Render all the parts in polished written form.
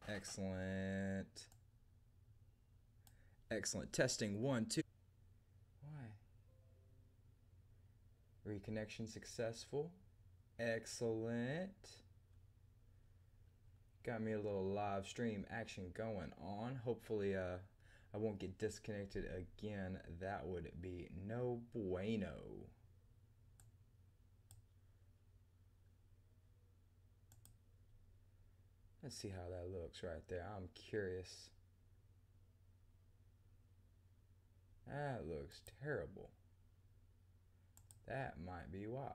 Excellent. Excellent. Testing one, two. Why? Reconnection successful. Excellent. Got me a little live stream action going on. Hopefully, I won't get disconnected again. That would be no bueno. Let's see how that looks right there. I'm curious. That looks terrible. That might be why.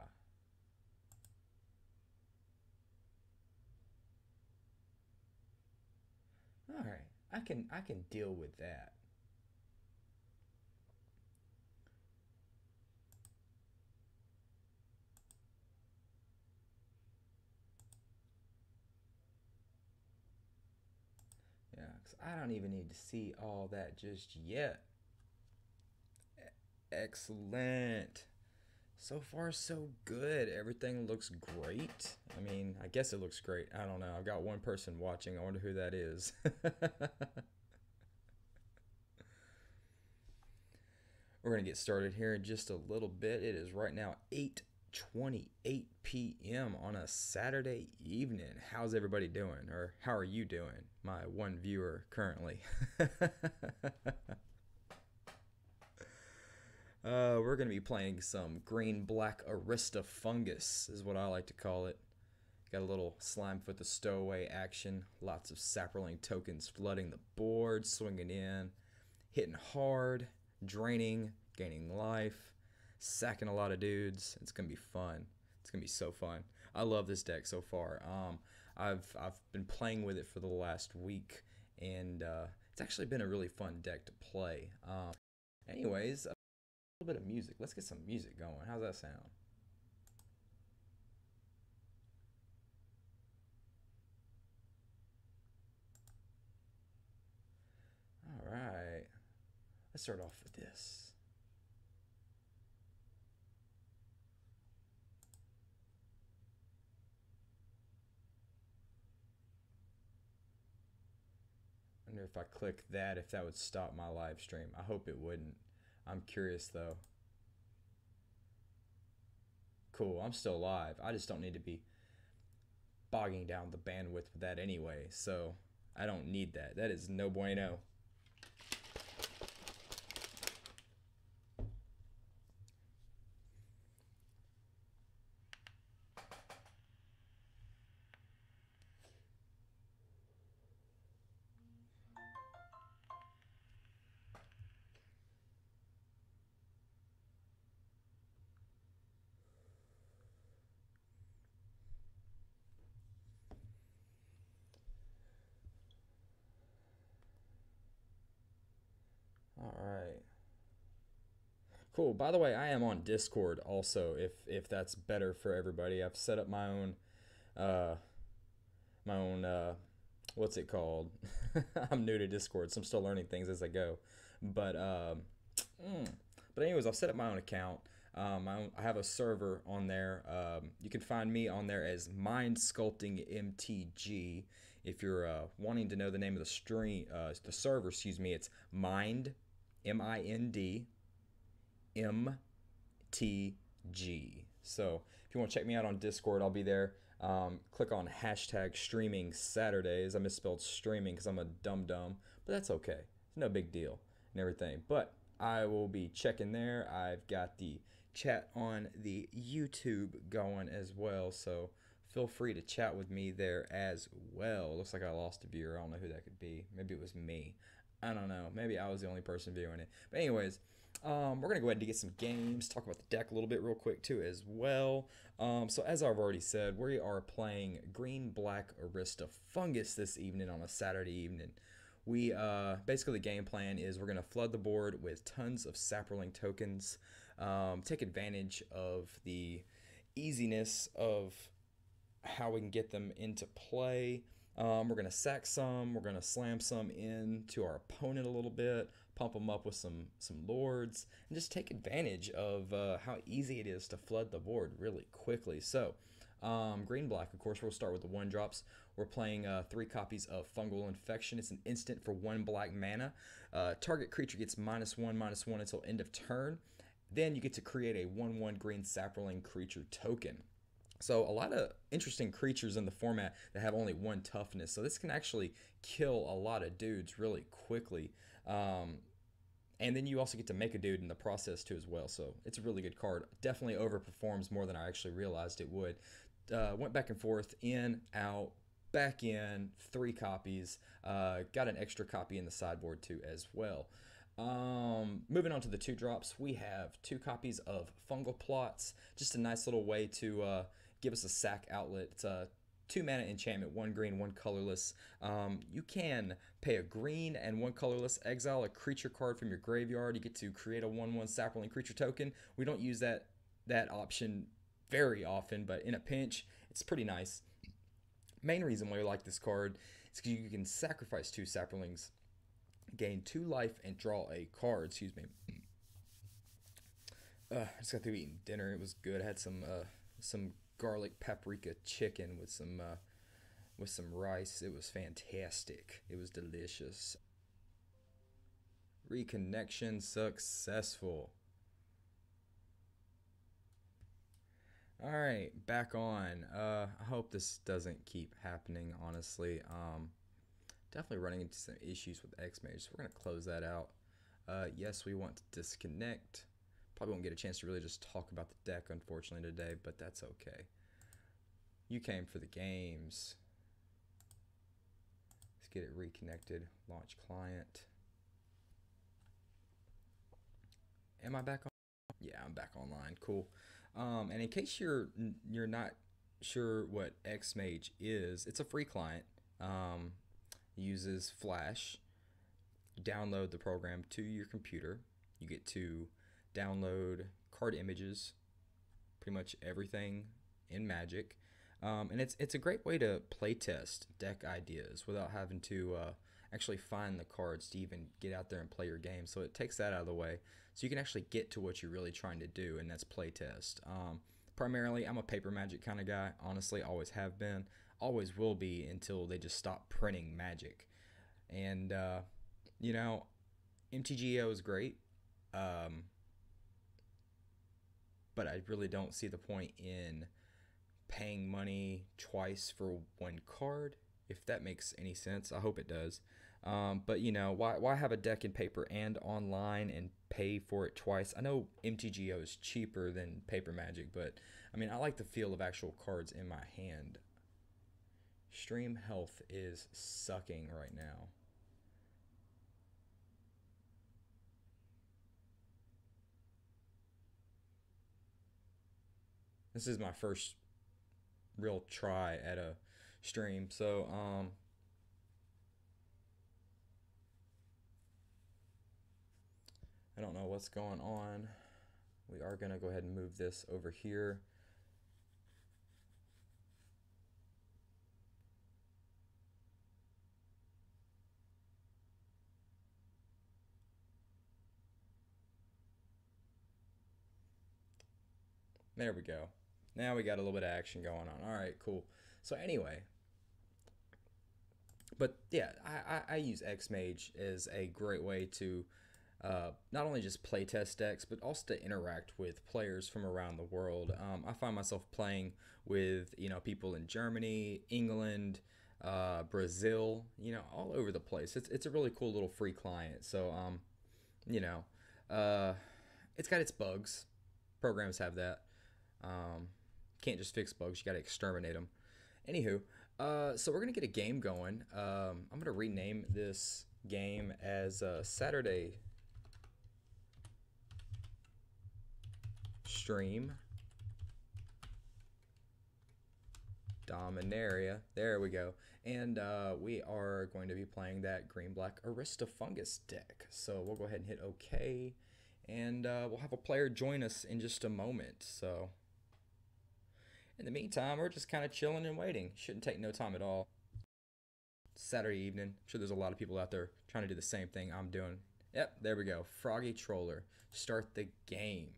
All right, I can deal with that. Yeah, 'cause I don't even need to see all that just yet. Excellent. So far, so good. Everything looks great. I mean, I guess it looks great. I don't know. I've got one person watching. I wonder who that is. We're going to get started here in just a little bit. It is right now 8:28 p.m. on a Saturday evening. How's everybody doing? Or how are you doing? My one viewer currently. We're going to be playing some green-black Aristofungus, is what I like to call it. Got a little slime foot the stowaway action. Lots of saproling tokens flooding the board, swinging in, hitting hard, draining, gaining life, sacking a lot of dudes. It's gonna be fun. It's gonna be so fun. I love this deck so far. I've been playing with it for the last week, and it's actually been a really fun deck to play. Anyways, a little bit of music. Let's get some music going. How's that sound? All right. Let's start off with this. I wonder if I click that, if that would stop my live stream. I hope it wouldn't. I'm curious though. Cool, I'm still live. I just don't need to be bogging down the bandwidth with that anyway, so I don't need that. That is no bueno. All right. Cool. By the way, I am on Discord also if that's better for everybody. I've set up uh my own what's it called? I'm new to Discord, so I'm still learning things as I go. But mm, but anyways, I've set up my own account. I have a server on there. You can find me on there as Mind Sculpting MTG. If you're wanting to know the name of the server, excuse me, it's Mind, MIND MTG. So if you want to check me out on Discord, I'll be there. Click on hashtag streaming Saturdays. I misspelled streaming because I'm a dum dum, but that's okay. It's no big deal and everything. But I will be checking there. I've got the chat on the YouTube going as well, so feel free to chat with me there as well. Looks like I lost a viewer. I don't know who that could be. Maybe it was me. I don't know. Maybe I was the only person viewing it. But anyways, we're gonna go ahead and get some games. Talk about the deck a little bit real quick too as well. So as I've already said, we are playing Green Black Aristofungus this evening on a Saturday evening. We basically the game plan is we're gonna flood the board with tons of saproling tokens. Take advantage of the easiness of how we can get them into play. We're going to sack some. We're going to slam some into our opponent a little bit, pump them up with some lords, and just take advantage of how easy it is to flood the board really quickly. So Green black, of course, we'll start with the 1-drops. We're playing 3 copies of Fungal Infection. It's an instant for 1 black mana. Target creature gets -1/-1 until end of turn. Then you get to create a 1/1 green sapling creature token. So a lot of interesting creatures in the format that have only 1 toughness. So this can actually kill a lot of dudes really quickly. And then you also get to make a dude in the process too as well. So it's a really good card. Definitely overperforms more than I actually realized it would. Went back and forth, in, out, back in, 3 copies. Got an extra copy in the sideboard too as well. Moving on to the 2-drops, we have 2 copies of Fungal Plots. Just a nice little way to give us a sack outlet. It's a 2 mana enchantment, 1 green, 1 colorless. You can pay a green and 1 colorless, exile a creature card from your graveyard. You get to create a 1/1 sapling creature token. We don't use that option very often, but in a pinch, it's pretty nice. Main reason why I like this card is because you can sacrifice 2 saplings, gain 2 life, and draw a card. Excuse me. I just got through eating dinner. It was good. I had some garlic paprika chicken with some rice. It was fantastic. It was delicious. Reconnection successful. All right, back on. I hope this doesn't keep happening, honestly. Definitely running into some issues with X-Mage, so we're going to close that out. Yes, we want to disconnect. Probably won't get a chance to really just talk about the deck, unfortunately, today, but that's okay. You came for the games. Let's get it reconnected. Launch client. Am I back on? Yeah, I'm back online. Cool. And in case you're not sure what Xmage is, it's a free client. Uses Flash. You download the program to your computer. You get to download card images, pretty much everything in Magic. And it's a great way to playtest deck ideas without having to actually find the cards to even get out there and play your game. So it takes that out of the way, so you can actually get to what you're really trying to do, and that's playtest. Primarily, I'm a paper Magic kind of guy. Honestly, always have been, always will be until they just stop printing Magic. And you know, MTGO is great, but I really don't see the point in paying money twice for 1 card, if that makes any sense. I hope it does. But you know, why have a deck in paper and online and pay for it twice? I know MTGO is cheaper than paper Magic, but I mean, I like the feel of actual cards in my hand. Stream health is sucking right now. This is my first real try at a stream, so I don't know what's going on. We are gonna go ahead and move this over here. There we go. Now we got a little bit of action going on. All right, cool. So anyway, but yeah, I use Xmage as a great way to not only just play test decks, but also to interact with players from around the world. I find myself playing with people in Germany, England, Brazil, all over the place. It's a really cool little free client. So you know, it's got its bugs. Programs have that. Can't just fix bugs, you gotta exterminate them. Anywho, so we're gonna get a game going. I'm gonna rename this game as Saturday Stream Dominaria. There we go. And we are going to be playing that green-black Aristofungus deck. So we'll go ahead and hit OK. And we'll have a player join us in just a moment. So in the meantime, we're just kind of chilling and waiting. Shouldn't take no time at all. Saturday evening. I'm sure there's a lot of people out there trying to do the same thing I'm doing. Yep, there we go. Froggy Troller. Start the game.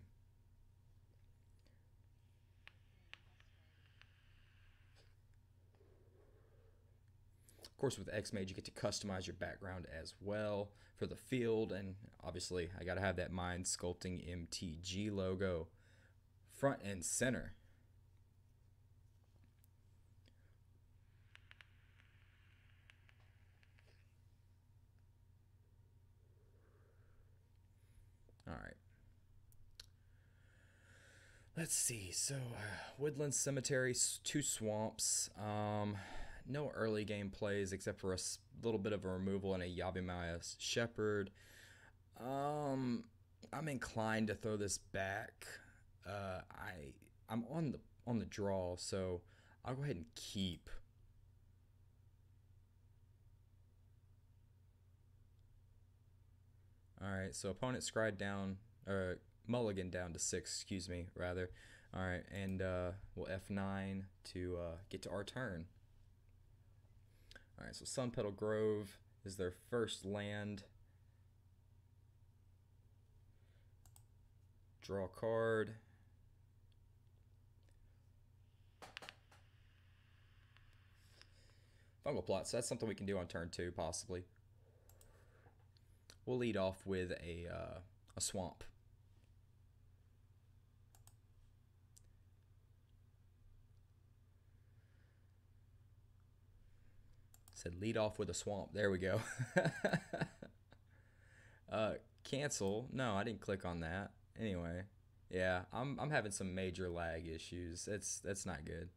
course, with Xmage, you get to customize your background as well for the field. And obviously, I got to have that Mind Sculpting MTG logo front and center. All right. Let's see. So, Woodland Cemetery, 2 swamps. No early game plays except for a little bit of a removal and a Yavimaya Shepherd. I'm inclined to throw this back. I'm on the draw, so I'll go ahead and keep. All right, so opponent scried down, or mulligan down to 6, excuse me, rather. All right, and we'll F9 to get to our turn. All right, so Sunpetal Grove is their first land. Draw a card. Fungal Plot, so that's something we can do on turn 2, possibly. We'll lead off with a swamp. Said lead off with a swamp. There we go. Cancel. No, I didn't click on that. Anyway, yeah, I'm having some major lag issues. That's not good.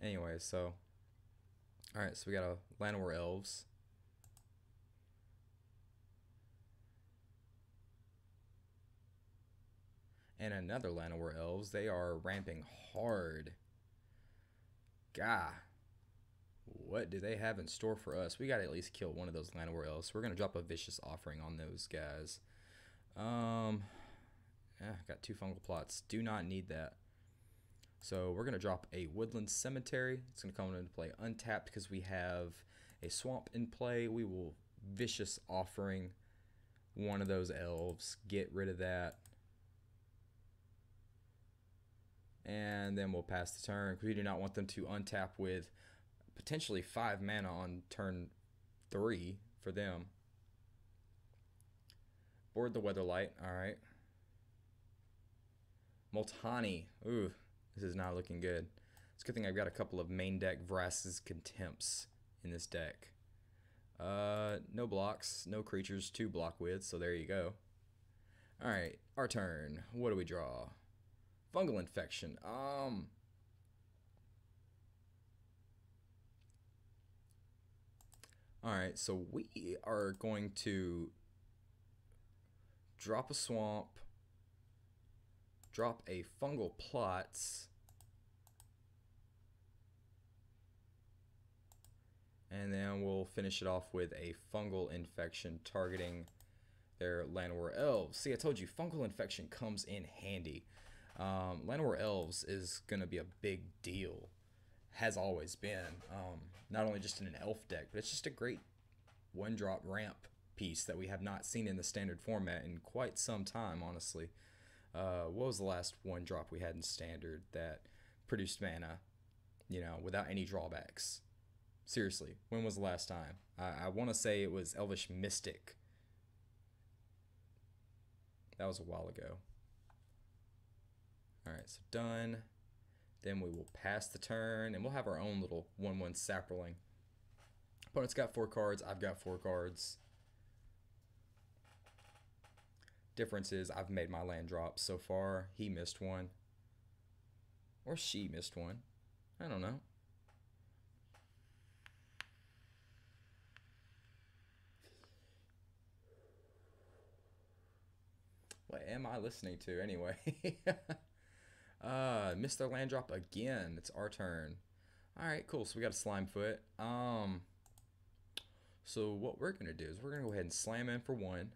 Anyway, so alright, so we got a Llanowar Elves. And another Llanowar Elves. They are ramping hard. Gah. What do they have in store for us? We gotta at least kill one of those Llanowar Elves. So we're gonna drop a Vicious Offering on those guys. Yeah, got 2 Fungal Plots. Do not need that. So we're going to drop a Woodland Cemetery. It's going to come into play untapped because we have a swamp in play. We will Vicious Offering one of those elves. Get rid of that. And then we'll pass the turn because we do not want them to untap with potentially 5 mana on turn 3 for them. Board the Weatherlight. All right. Moltani. Ooh. This is not looking good. It's a good thing I've got a couple of main deck Vraska's Contempts in this deck. No blocks, no creatures to block with, so there you go. Alright, our turn. What do we draw? Fungal Infection. Alright, so we are going to drop a swamp, drop a Fungal Plots, and then we'll finish it off with a Fungal Infection targeting their Llanowar Elves. See, I told you, Fungal Infection comes in handy. Llanowar Elves is going to be a big deal. Has always been. Not only just in an elf deck, but it's just a great one-drop ramp piece that we have not seen in the standard format in quite some time, honestly. What was the last one drop we had in standard that produced mana, you know, without any drawbacks? Seriously, when was the last time? I want to say it was Elvish Mystic. That was a while ago. Alright, so done. Then we will pass the turn, and we'll have our own little 1/1 Saproling. Opponent's got 4 cards, I've got 4 cards. Difference is I've made my land drops so far. He missed one. Or she missed one. I don't know. What am I listening to anyway? Missed their land drop again. It's our turn. Alright, cool. So we got a Slimefoot. So what we're going to do is we're going to go ahead and slam in for 1.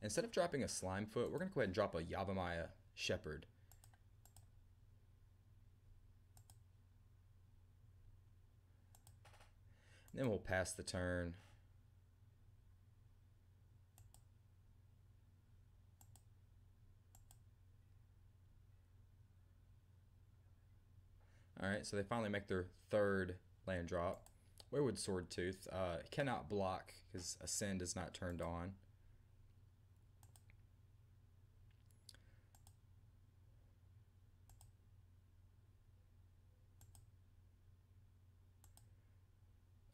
Instead of dropping a Slimefoot, we're going to go ahead and drop a Yavimaya Shepherd. And then we'll pass the turn. Alright, so they finally make their third land drop. Wayward Swordtooth cannot block because Ascend is not turned on.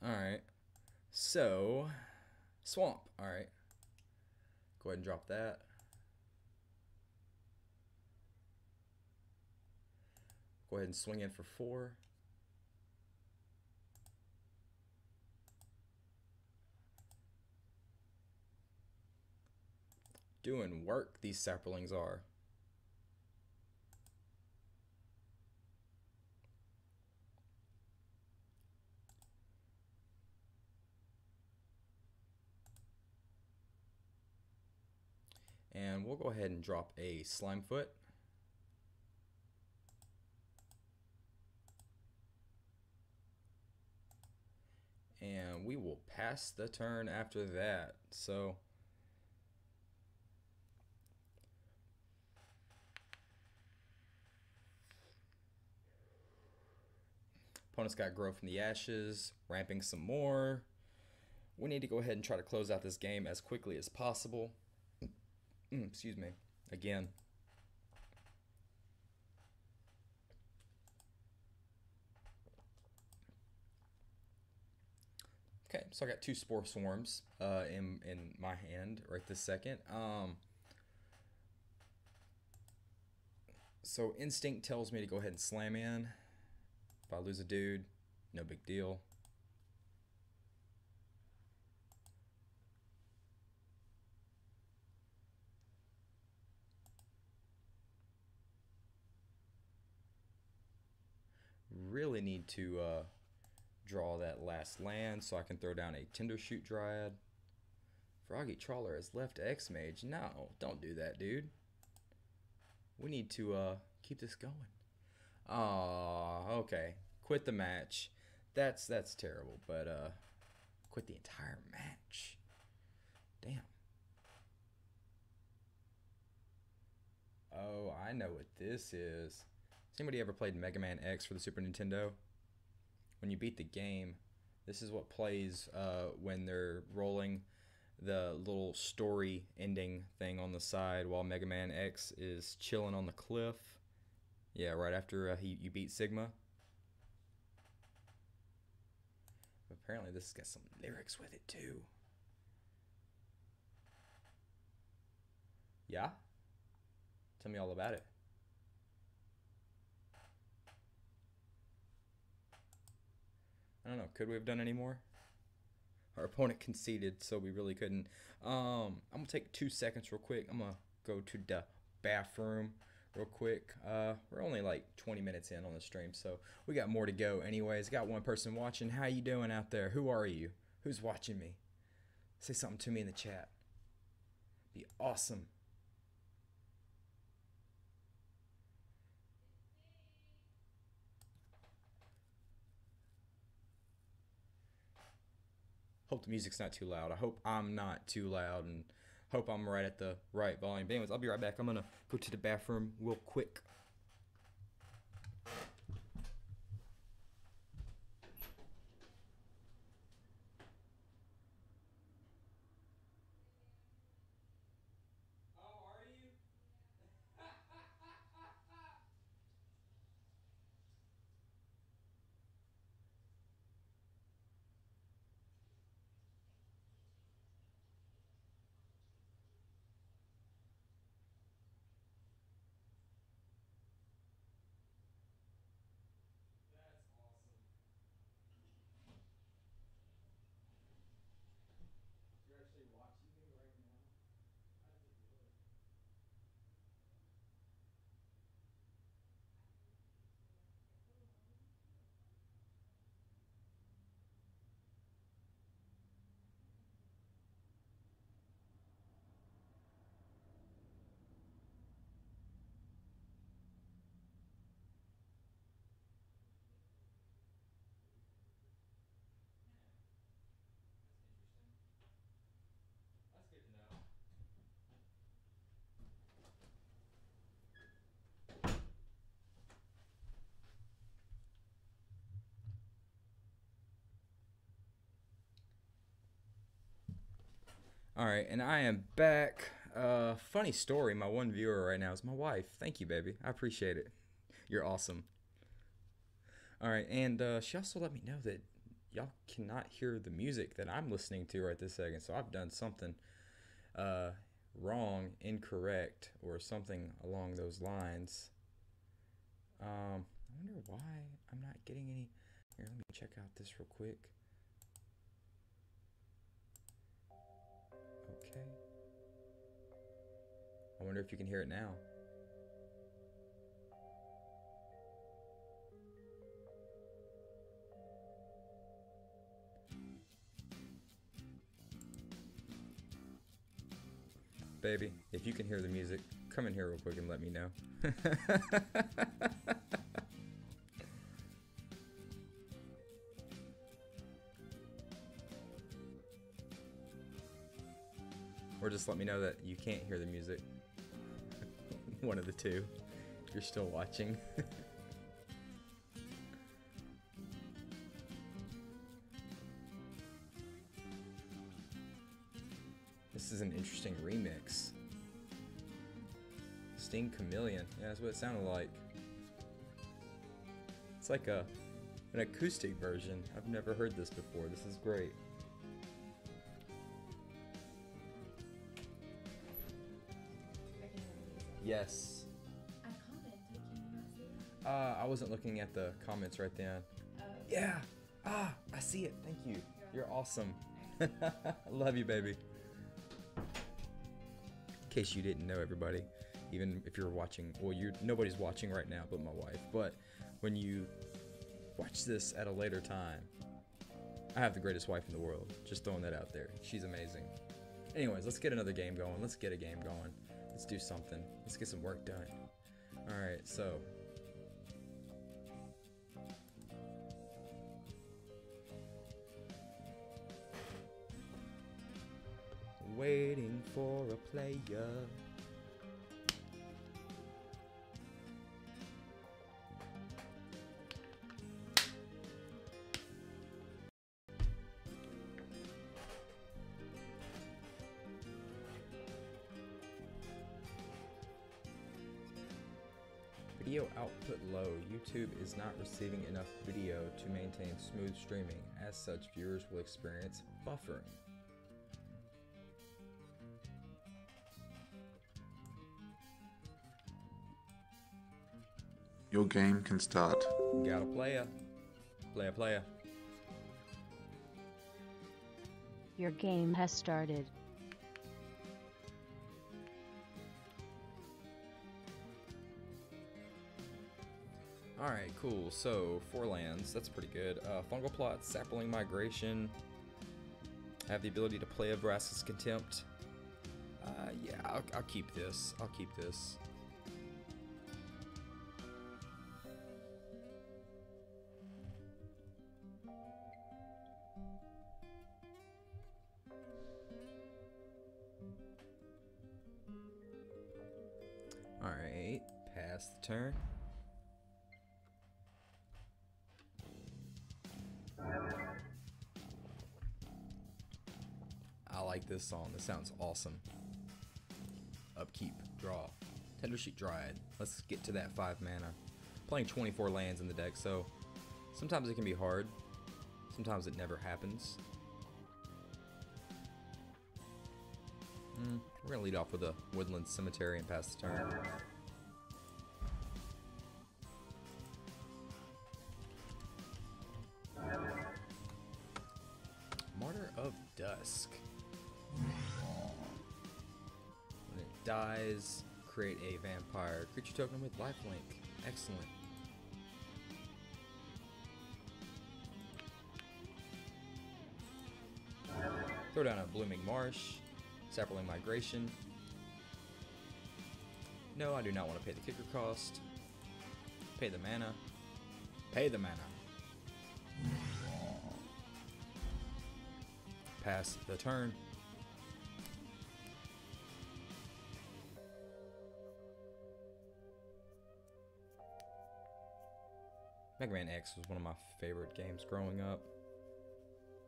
Alright, so Swamp. Alright, go ahead and drop that. Go ahead and swing in for 4. Doing work, these saplings are. And we'll go ahead and drop a Slimefoot. And we will pass the turn after that. So opponent's got Grow from the Ashes, ramping some more. We need to go ahead and try to close out this game as quickly as possible. Excuse me. Again. Okay, so I got 2 Spore Swarms in my hand right this second. So Instinct tells me to go ahead and slam in. If I lose a dude, no big deal. Really need to draw that last land so I can throw down a Tindershoot Dryad. Froggy Trawler has left X-Mage. No, don't do that, dude. We need to keep this going. Okay. Quit the match. That's terrible, but quit the entire match. Damn. Oh, I know what this is. Has anybody ever played Mega Man X for the Super Nintendo? When you beat the game, this is what plays when they're rolling the little story ending thing on the side while Mega Man X is chilling on the cliff. Yeah, right after you beat Sigma. Apparently this has got some lyrics with it too. Yeah? Tell me all about it. I don't know. Could we have done any more? Our opponent conceded, so we really couldn't. I'm going to take 2 seconds real quick. I'm going to go to the bathroom real quick. We're only like 20 minutes in on the stream, so we got more to go anyways. Got one person watching. How you doing out there? Who are you? Who's watching me? Say something to me in the chat. Be awesome. Hope the music's not too loud. I hope I'm not too loud, and hope I'm right at the right volume. But anyways, I'll be right back. I'm gonna go to the bathroom real quick. Alright, and I am back. Funny story, my one viewer right now is my wife. Thank you, baby. I appreciate it. You're awesome. Alright, and she also let me know that y'all cannot hear the music that I'm listening to right this second, so I've done something uh, wrong, incorrect, or something along those lines. I wonder why I'm not getting any. Here, let me check out this real quick. Okay. I wonder if you can hear it now. Baby, if you can hear the music, come in here real quick and let me know. Or just let me know that you can't hear the music. One of the two. If you're still watching. This is an interesting remix. Sting Chameleon. Yeah, that's what it sounded like. It's like an acoustic version. I've never heard this before. This is great. Yes. I commented, can you not see that? I wasn't looking at the comments right then. Oh. Yeah. I see it. Thank you. You're awesome. I love you, baby. In case you didn't know, everybody, even if you're watching, well, nobody's watching right now but my wife, but when you watch this at a later time, I have the greatest wife in the world. Just throwing that out there. She's amazing. Anyways, let's get another game going. Let's get a game going. Let's do something. Let's get some work done. Alright, so. Waiting for a player. Video output low. YouTube is not receiving enough video to maintain smooth streaming. As such, viewers will experience buffering. Your game can start. Got a player. Player. Your game has started. Alright, cool. So, 4 lands. That's pretty good. Fungal plot, sapling migration. I have the ability to play a Vraska's Contempt. Yeah, I'll keep this. I'll keep this. Alright, pass the turn. I like this song. This sounds awesome. Upkeep, draw. Tender Sheet Dryad. Let's get to that 5 mana. Playing 24 lands in the deck, so sometimes it can be hard. Sometimes it never happens. We're gonna lead off with a Woodland Cemetery and pass the turn. Martyr of Dusk. When it dies, create a vampire creature token with lifelink. Excellent. Throw down a Blooming Marsh. Sapling Migration. No, I do not want to pay the kicker cost. Pay the mana. Pay the mana. Pass the turn. Mega Man X was one of my favorite games growing up.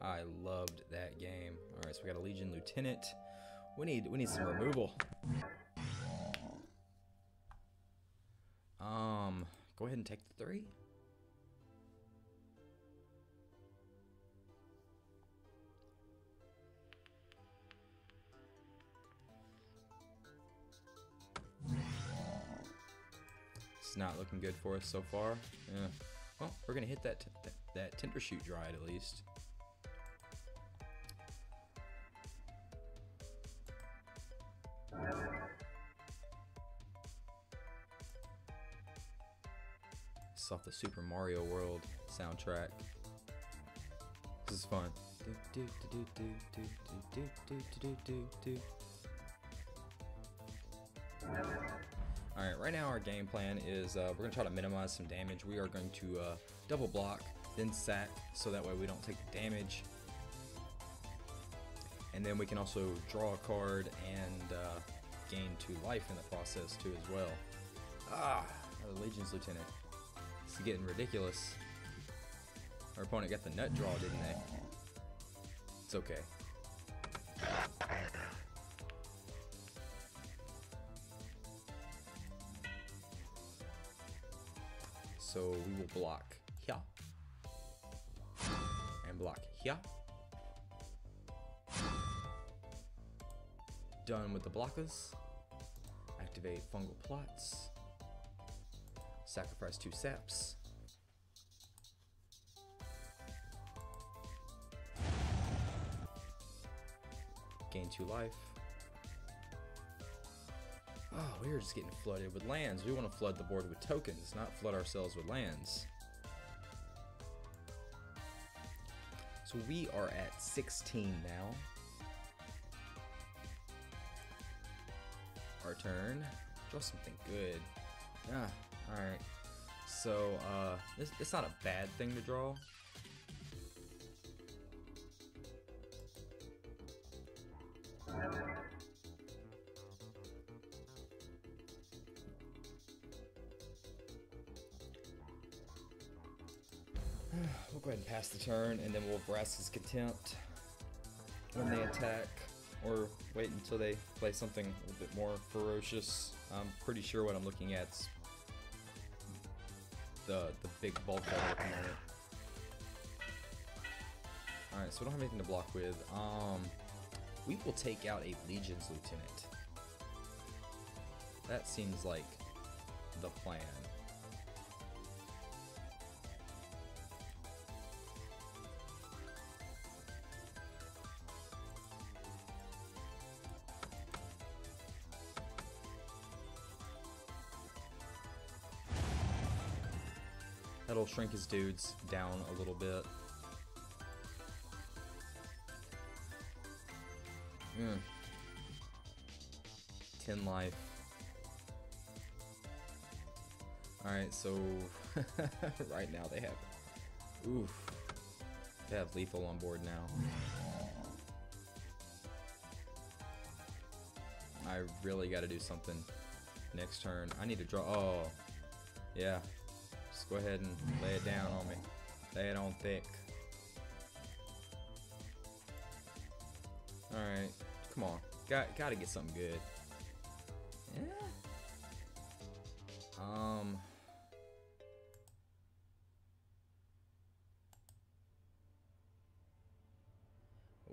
I loved that game. Alright, so we got a Legion Lieutenant. We need some removal. Go ahead and take the 3. It's not looking good for us so far. Yeah. Well, we're gonna hit that Tinder Shoot Dryad at least. This is off the Super Mario World soundtrack. This is fun. Alright, right now our game plan is we're going to try to minimize some damage. We are going to double block, then sack, so that way we don't take the damage. And then we can also draw a card and gain 2 life in the process too as well. The Legion's Lieutenant. This is getting ridiculous. Our opponent got the nut draw, didn't they? It's okay. So we will block here. And block here. Done with the blockers. Activate fungal plots. Sacrifice 2 saps. Gain 2 life. Oh, we're just getting flooded with lands. We want to flood the board with tokens, not flood ourselves with lands. So we are at 16 now. Our turn. Draw something good. Alright. So, it's not a bad thing to draw. We'll go ahead and pass the turn, and then we'll Vraska's Contempt when they attack, or wait until they play something a little bit more ferocious. I'm pretty sure what I'm looking at's the big bulk that I'm looking at. Alright, so we don't have anything to block with. We will take out a Legion's Lieutenant. That seems like the plan. That'll shrink his dudes down a little bit. 10 life. Alright, so right now they have lethal on board now. I really got to do something next turn. I need to draw. Oh, yeah. Just go ahead and lay it down on me. Lay it on thick. Alright, come on. Gotta get something good. Yeah.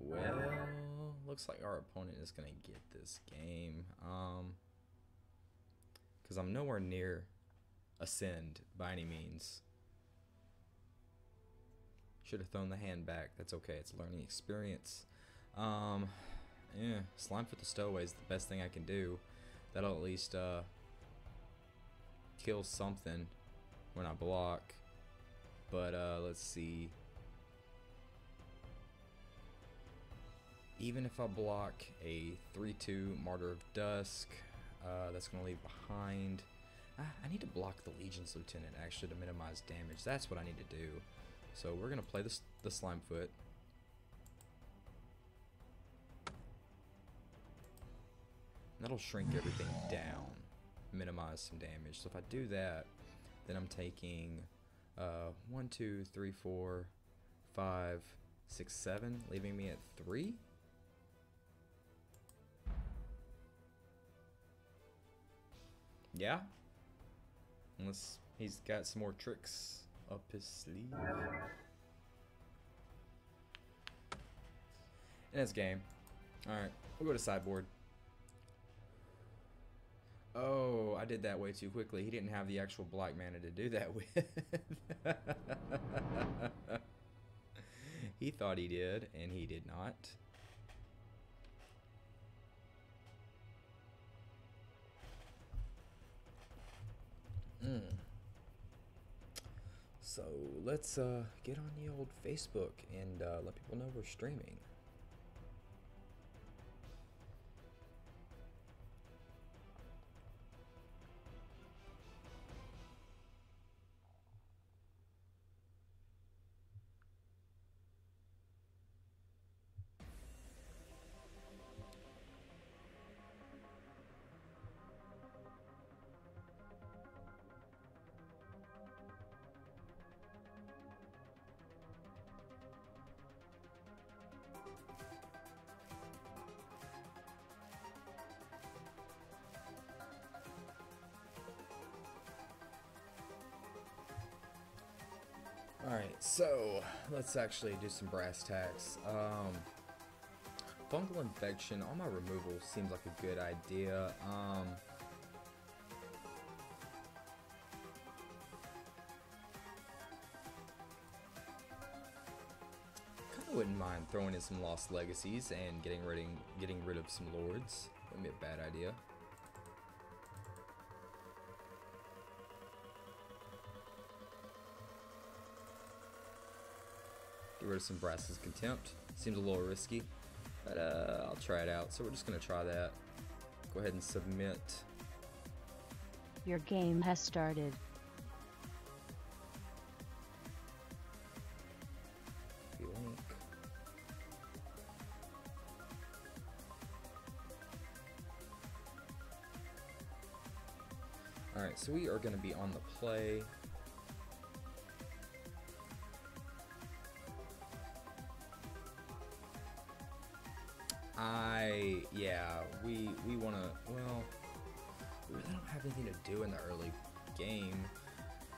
Well, looks like our opponent is gonna get this game. Because I'm nowhere near Ascend by any means. Should have thrown the hand back. That's okay. It's a learning experience. Yeah, Slime for the Stowaway is the best thing I can do. That'll at least kill something when I block. But let's see. Even if I block a 3/2 Martyr of Dusk, that's going to leave behind. I need to block the Legion's Lieutenant actually to minimize damage. That's what I need to do. So we're going to play the Slime Foot. That'll shrink everything down, minimize some damage. So if I do that, then I'm taking 1, 2, 3, 4, 5, 6, 7, leaving me at 3. Yeah? Unless he's got some more tricks up his sleeve. In his game. Alright, we'll go to sideboard. Oh, I did that way too quickly. He didn't have the actual black mana to do that with. He thought he did, and he did not. So let's get on the old Facebook and let people know we're streaming. Alright, so let's actually do some brass tacks. Fungal infection on my removal seems like a good idea. Kinda wouldn't mind throwing in some Lost Legacies and getting rid of some Lords. Wouldn't be a bad idea. Get rid of some Brass's Contempt. Seems a little risky, but I'll try it out. So we're just going to try that. Go ahead and submit. Your game has started. Link. Alright, so we are going to be on the play. Yeah, we want to, well, we really don't have anything to do in the early game.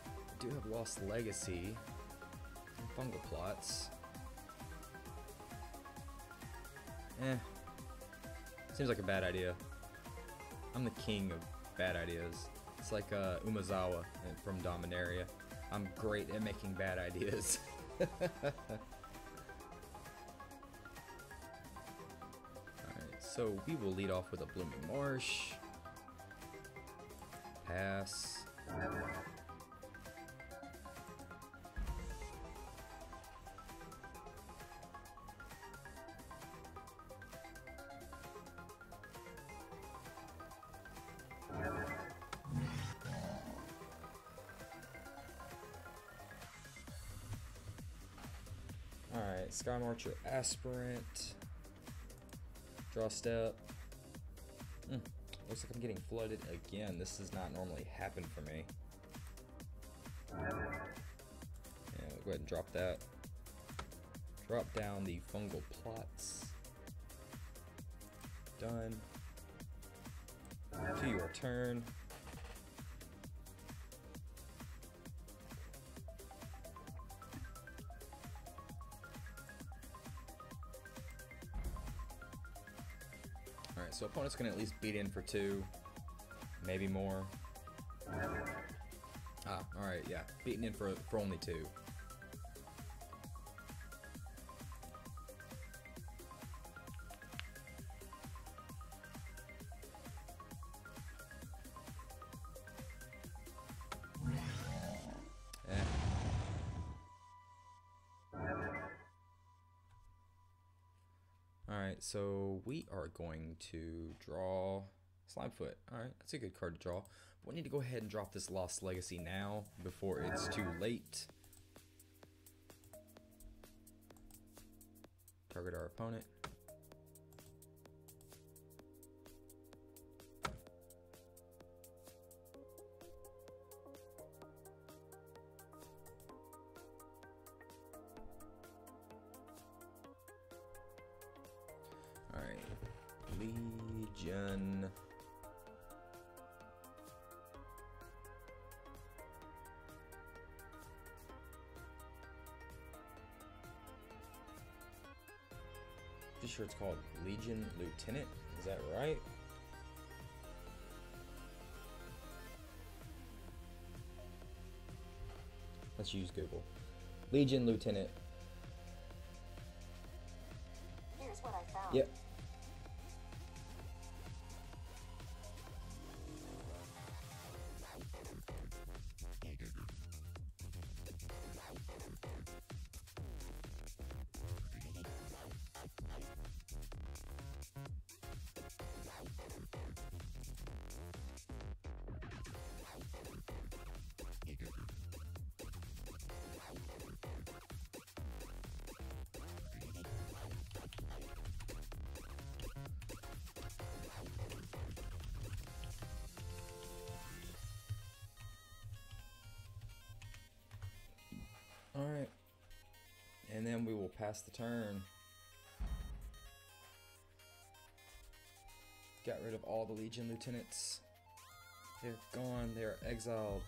We do have Lost Legacy and Fungal Plots. Seems like a bad idea. I'm the king of bad ideas. It's like Umezawa from Dominaria. I'm great at making bad ideas. So we will lead off with a Blooming Marsh. Pass. Alright, Sky Marcher Aspirant. Draw step. Looks like I'm getting flooded again. This does not normally happen for me. Yeah, we'll go ahead and drop that. Drop down the Fungal Plots. Done. To your turn. So opponent's gonna at least beat in for 2, maybe more. Alright, yeah, beating in for only 2. Alright, so we are going to draw Slimefoot. Alright, that's a good card to draw. But we need to go ahead and drop this Lost Legacy now before it's too late. Target our opponent. Alright, Legion. Pretty sure it's called Legion Lieutenant. Is that right? Let's use Google. Legion Lieutenant. Here's what I found. Yep. Alright. And then we will pass the turn. Got rid of all the Legion lieutenants. They're gone. They're exiled.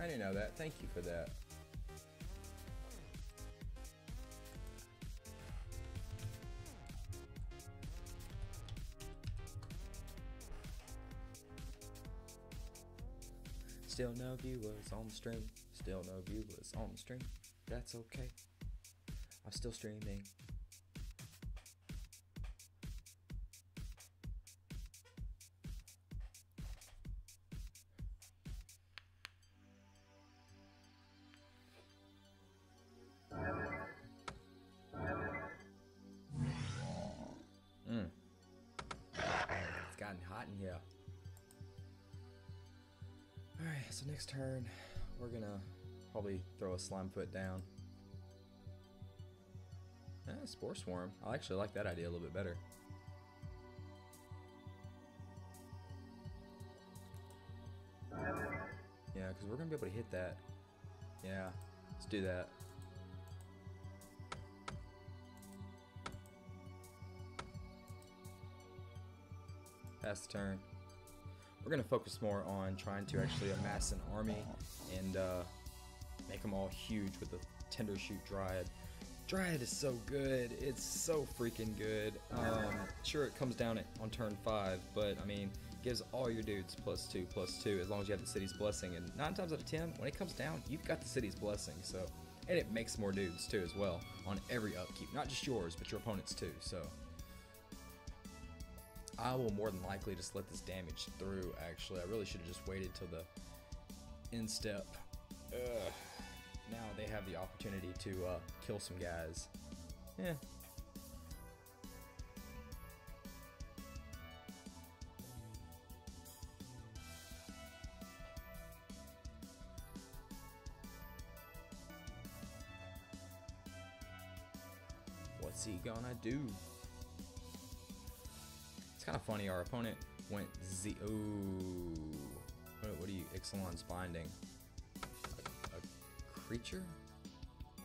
I didn't know that. Thank you for that. Still no viewers on the stream. Still no viewers on the stream. That's okay. I'm still streaming. It's gotten hot in here. Alright, so next turn, we're gonna probably throw a slime foot down. Spore Swarm. I actually like that idea a little bit better. Yeah, because we're gonna be able to hit that. Yeah, let's do that. Pass the turn. We're gonna focus more on trying to actually amass an army and make them all huge with the Tender Shoot Dryad. Dryad is so good. It's so freaking good. Sure, it comes down on turn 5, but I mean, gives all your dudes +2/+2 as long as you have the City's Blessing. And 9 times out of 10, when it comes down, you've got the City's Blessing. So, and it makes more dudes too as well on every upkeep, not just yours, but your opponents too. So, I will more than likely just let this damage through. Actually, I really should have just waited till the end step. Ugh. Now they have the opportunity to kill some guys. Yeah. What's he gonna do? It's kind of funny. Our opponent went Z. Ooh. What do you? Ixalan's Binding. Creature?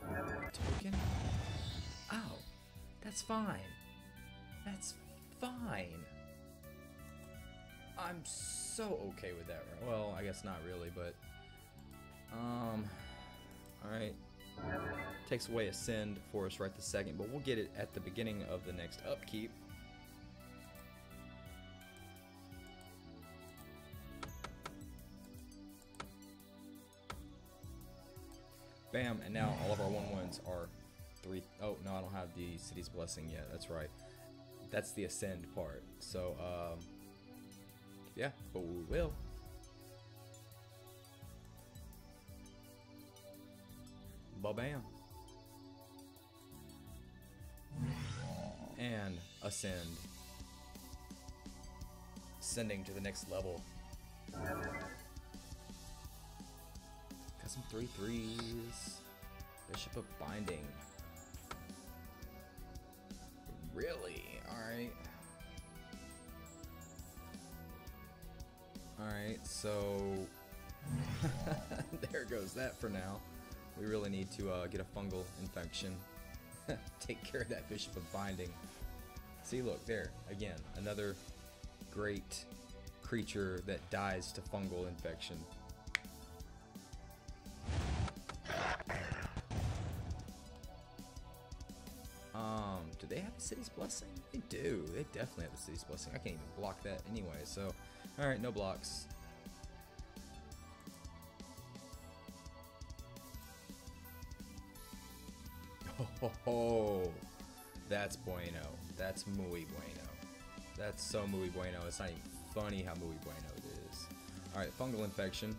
Token? Oh, that's fine. That's fine. I'm so okay with that. Well, I guess not really, but alright. Takes away Ascend for us right this second, but we'll get it at the beginning of the next upkeep. Bam, and now all of our 1/1s are 3. Oh, no, I don't have the City's Blessing yet. That's right. That's the Ascend part. So, yeah, but we will. Ba-bam. And ascending to the next level. Got some 3/3s. Bishop of Binding. Really? Alright. Alright, so there goes that for now. We really need to get a fungal infection. Take care of that Bishop of Binding. See, look, there. Again, another great creature that dies to fungal infection. Do they have the City's Blessing? They do. They definitely have the City's Blessing. I can't even block that anyway, so... Alright, no blocks. Oh, that's bueno. That's muy bueno. That's so muy bueno. It's not even funny how muy bueno it is. Alright, fungal infection.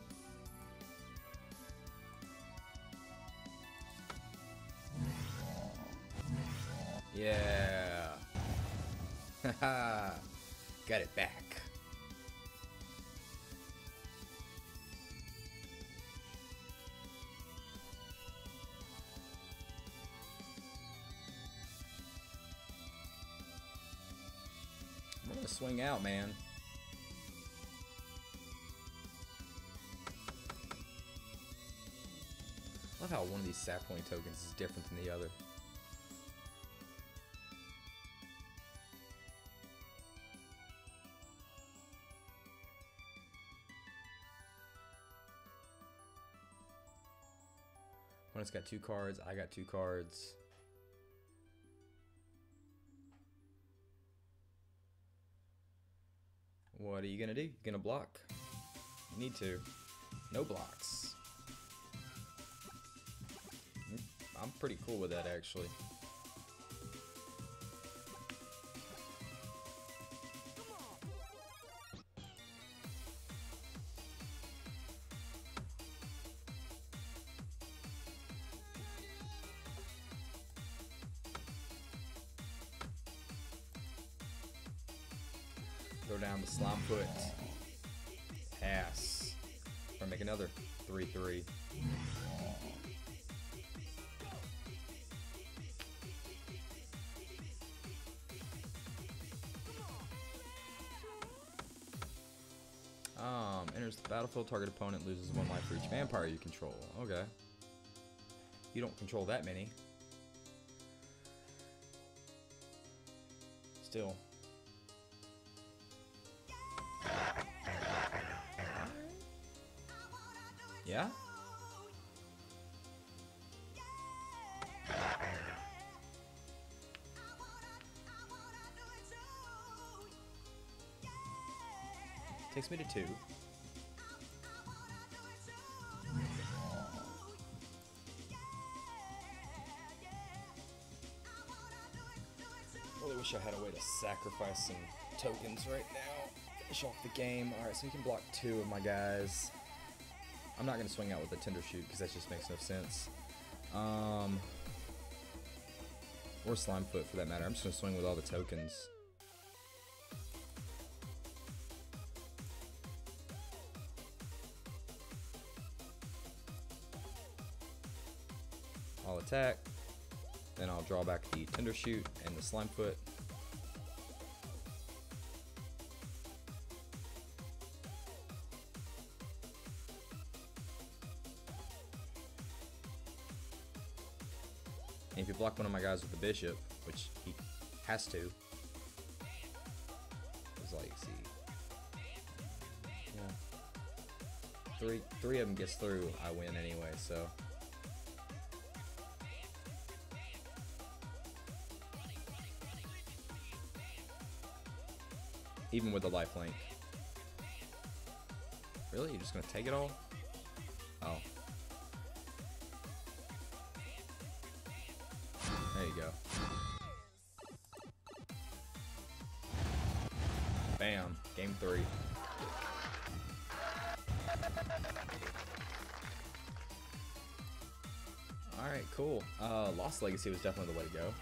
Yeah. Haha. Got it back. I'm gonna swing out, man. I love how one of these sap point tokens is different than the other. Opponent's got 2 cards, I got 2 cards. What are you gonna do? You gonna block? You need to. No blocks. I'm pretty cool with that, actually. Throw down the Slimefoot. Pass. Or make another 3/3. Enters the battlefield. Target opponent loses 1 life for each vampire you control. Okay. You don't control that many. Still. Yeah? Takes me to 2. Really wish I had a way to sacrifice some tokens right now. Finish off the game. Alright, so we can block 2 of my guys. I'm not going to swing out with the Tender Shoot because that just makes no sense. Or Slimefoot for that matter. I'm just going to swing with all the tokens. I'll attack. Then I'll draw back the Tender Shoot and the Slimefoot. And if you block one of my guys with the Bishop, which he has to, it's like, see, yeah, three of them gets through, I win anyway. So even with the lifelink, really, you're just gonna take it all? Oh. There you go. Bam. Game 3. Alright, cool. Lost Legacy was definitely the way to go.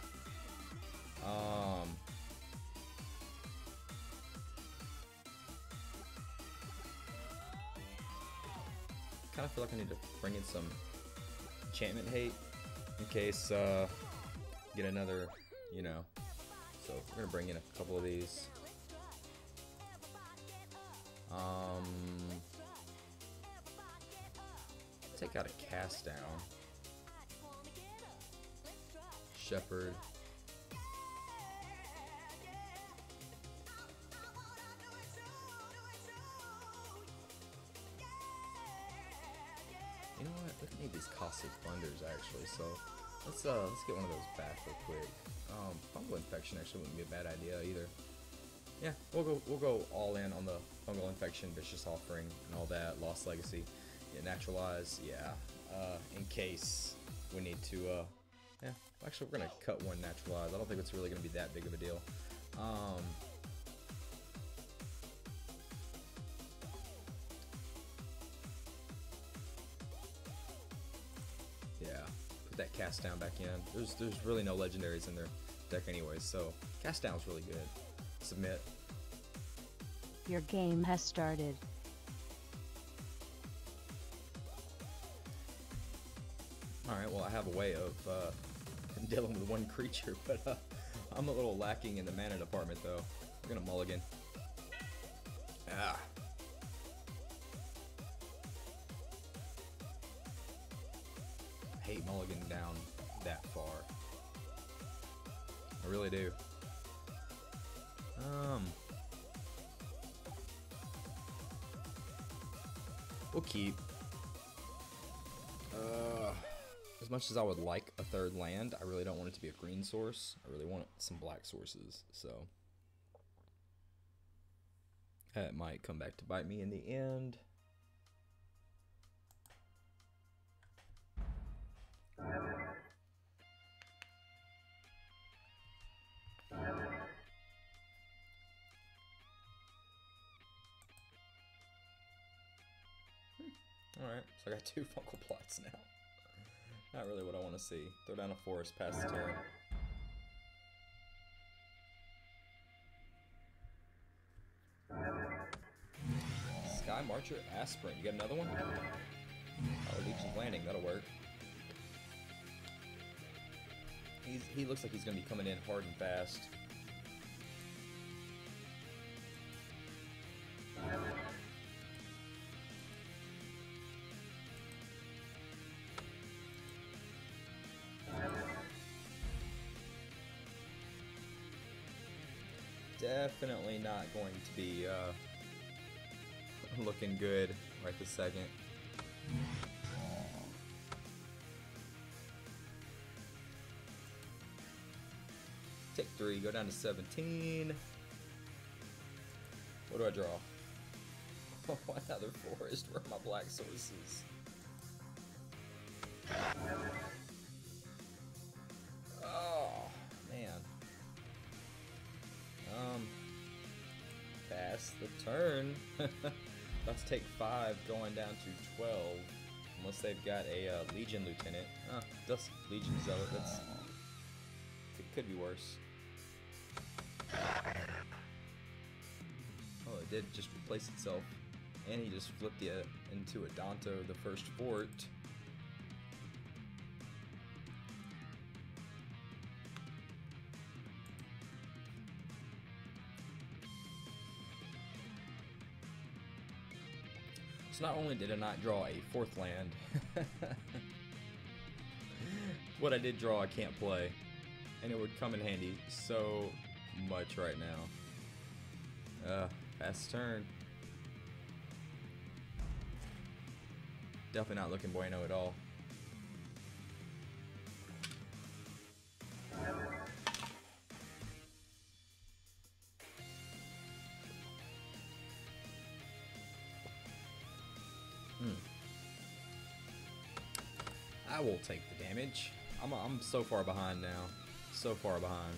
kind of feel like I need to bring in some enchantment hate in case get another, you know. So we're gonna bring in a couple of these. Take out a cast down. Shepherd. You know what? We need these caustic thunders actually. So let's get one of those back real quick. Fungal infection actually wouldn't be a bad idea either. Yeah, we'll go all in on the fungal infection, vicious offering, and all that. Lost legacy, yeah, naturalize, yeah. In case we need to, yeah. Actually, we're gonna cut one naturalize. I don't think it's really gonna be that big of a deal. Yeah, put that cast down back in. There's really no legendaries in their deck anyway, so cast down's really good. Submit. Your game has started. Alright, well I have a way of dealing with one creature, but I'm a little lacking in the mana department though. We're gonna mulligan. Ah. I hate mulligan down that far. I really do. We'll keep. As much as I would like a third land, I really don't want it to be a green source. I really want some black sources, so that might come back to bite me in the end. Alright, so I got 2 fungal plots now. Not really what I want to see. Throw down a forest past the turn. Sky Marcher Aspirant. You got another one? Oh, Legion's Landing. That'll work. He looks like he's going to be coming in hard and fast. Definitely not going to be looking good right this second. Take 3, go down to 17. What do I draw? Oh, another forest. Where are my black sources? Oh, man. Pass the turn. About to take 5, going down to 12. Unless they've got a Legion Lieutenant. Dust Legion Zealot. It could be worse. Oh, it did just replace itself. And he just flipped it into a Danto, the first fort. So not only did I not draw a 4th land, what I did draw I can't play. And it would come in handy so much right now. Fast turn. Definitely not looking bueno at all. I will take the damage. I'm so far behind now. So far behind.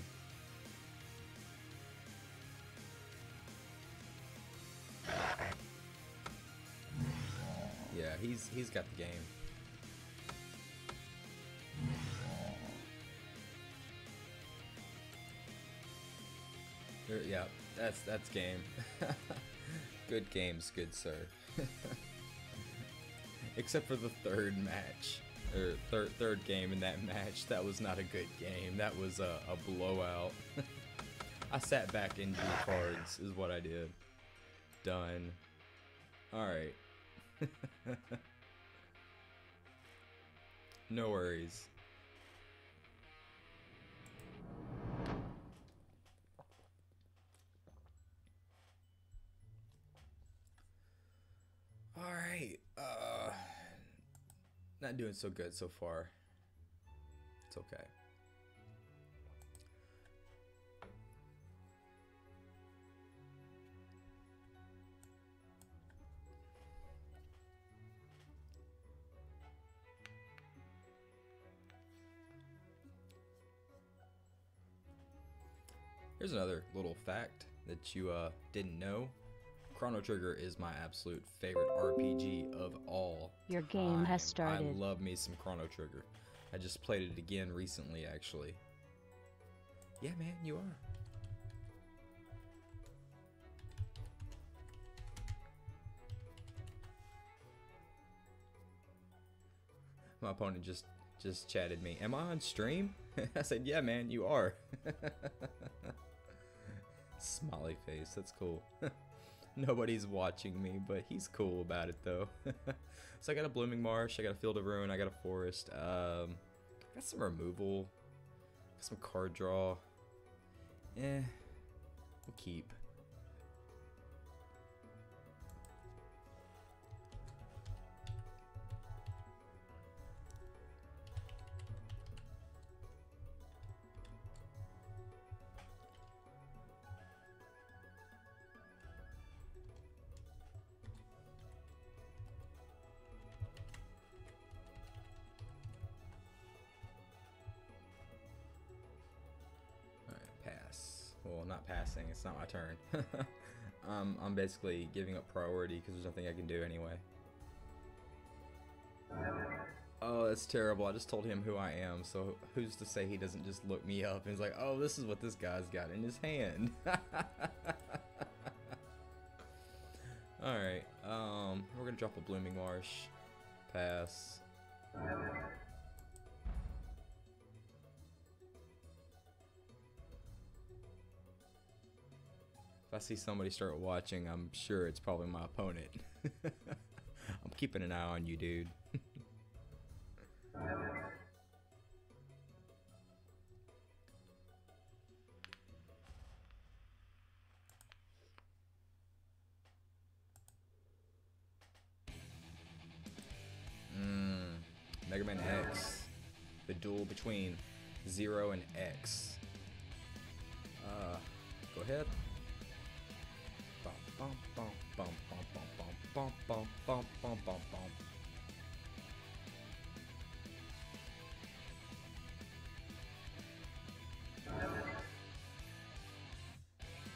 Yeah, he's got the game. Yeah, that's game. Good games, good sir. Except for the third match, or third game in that match. That was not a good game. That was a blowout. I sat back and drew cards is what I did. Done. Alright. No worries. Alright. Not doing so good so far. It's okay. Here's another little fact that you didn't know. Chrono Trigger is my absolute favorite RPG of all. Your game time. has started. I love me some Chrono Trigger. I just played it again recently, actually. Yeah, man, you are. My opponent just chatted me. Am I on stream? I said, yeah, man, you are. Smiley face. That's cool. Nobody's watching me, but he's cool about it though. So I got a Blooming Marsh, I got a Field of Ruin, I got a Forest. Got some removal, got some card draw. We'll keep. Well, not passing. It's not my turn. I'm basically giving up priority because there's nothing I can do anyway. Oh, that's terrible. I just told him who I am, so who's to say he doesn't just look me up and he's like, oh, this is what this guy's got in his hand. Alright, we're gonna drop a Blooming Marsh. Pass. If I see somebody start watching, I'm sure it's probably my opponent. I'm keeping an eye on you, dude. Mega Man X. The duel between 0 and X. Go ahead. Bum, bum, bum, bum, bum, bum, bum, bum, bum, bum, bum.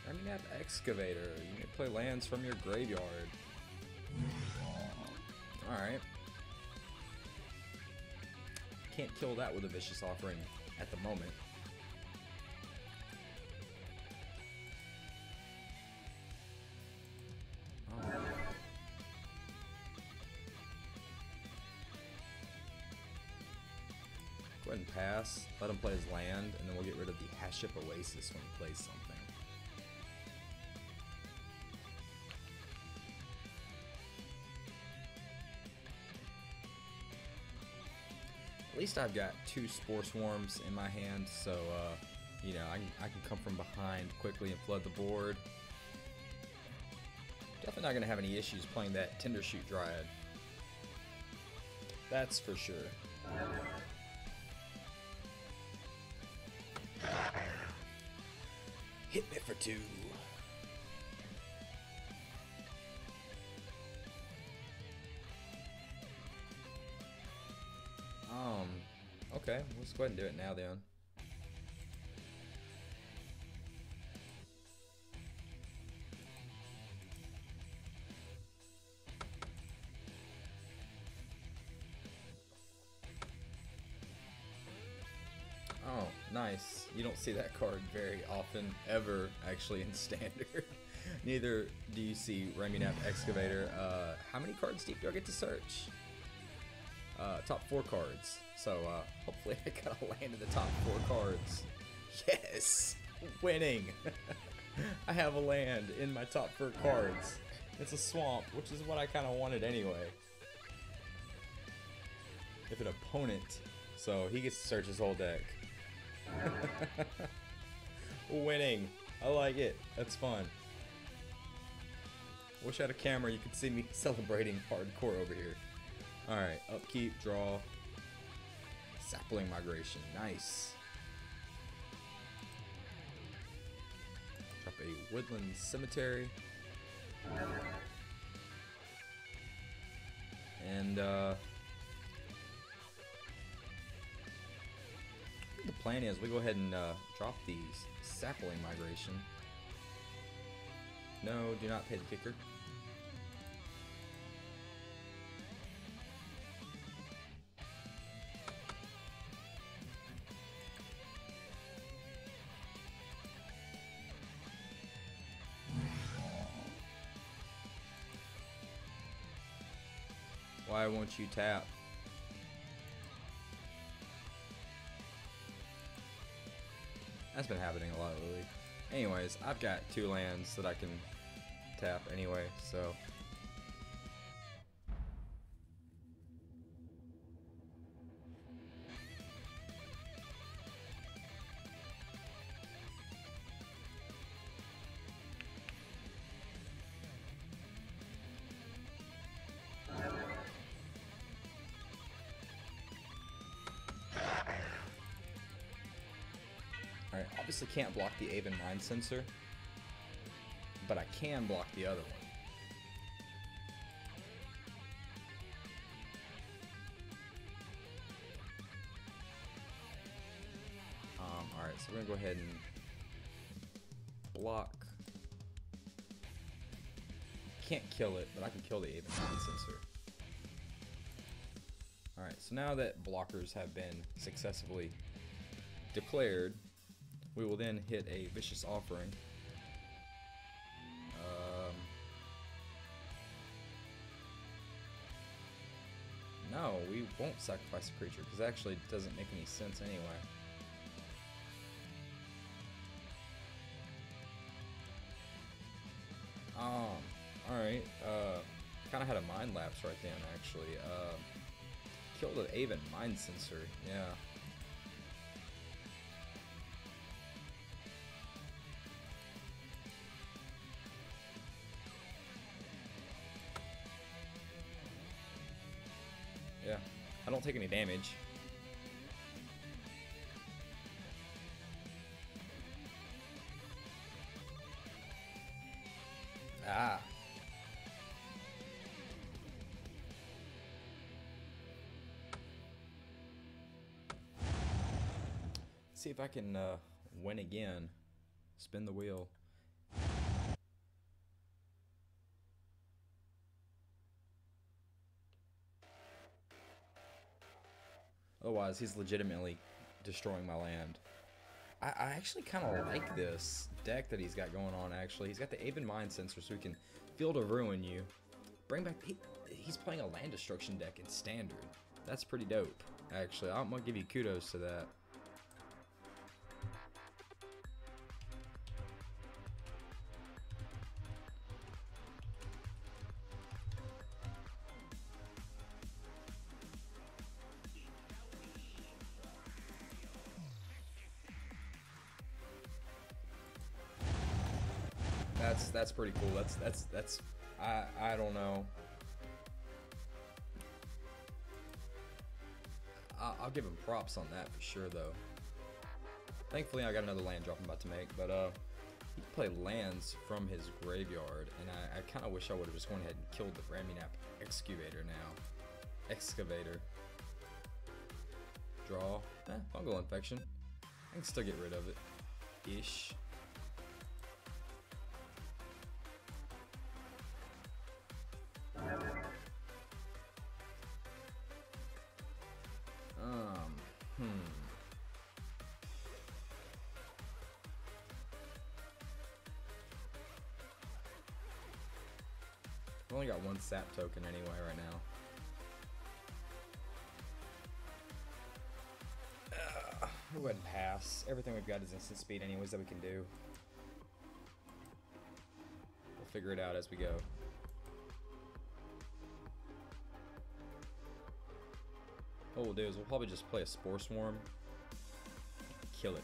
Remnant Excavator. You may play lands from your graveyard. Alright. Can't kill that with a Vicious Offering at the moment. Go ahead and pass, let him play his land, and then we'll get rid of the Haship Oasis when he plays something. At least I've got 2 Spore Swarms in my hand, so you know, I can come from behind quickly and flood the board. Definitely not going to have any issues playing that Tindershoot Dryad. That's for sure. Hit me for 2. Okay, let's go ahead and do it now then. Oh, nice. You don't see that card very often, ever, actually, in Standard. Neither do you see Remnant Excavator. How many cards deep do I get to search? top 4 cards. So hopefully I got a land in the top 4 cards. Yes! Winning! I have a land in my top 4 cards. It's a swamp, which is what I kind of wanted anyway. If an opponent, so he gets to search his whole deck. Winning! I like it. That's fun. Wish I had a camera, you could see me celebrating hardcore over here. Alright, upkeep, draw. Sapling migration, nice. Drop a woodland cemetery. And the plan is we go ahead and drop these sapling migration. No, do not pay the kicker. Why won't you tap? That's been happening a lot lately. Anyways, I've got 2 lands that I can tap anyway, so. Alright, obviously can't block the Aven Mind Sensor, but I can block the other one. Alright, so we're gonna go ahead and block. Can't kill it, but I can kill the Aven Mind Sensor. Alright, so now that blockers have been successfully declared, we will then hit a Vicious Offering. No, we won't sacrifice a creature because it actually doesn't make any sense anyway. Alright, kind of had a mind lapse right then actually. Killed an Aven Mind Sensor, yeah. Yeah, I don't take any damage. Ah. See if I can win again. Spin the wheel. Otherwise, he's legitimately destroying my land. I actually kind of like this deck that he's got going on, actually. He's got the Aven Mind Sensor, so he can Field of Ruin you. Bring back... He's playing a land destruction deck in Standard. That's pretty dope, actually. I'm going to give you kudos to that. That's pretty cool. That's I don't know. I'll give him props on that for sure though. Thankfully I got another land drop I'm about to make, but he can play lands from his graveyard, and I kind of wish I would have just gone ahead and killed the Raminap Excavator now. Excavator. Draw. Fungal infection. I can still get rid of it. Ish. I've only got one sap token anyway right now. We'll go ahead and pass. Everything we've got is instant speed anyways that we can do. We'll figure it out as we go. What we'll do is we'll probably just play a Spore Swarm. Kill it.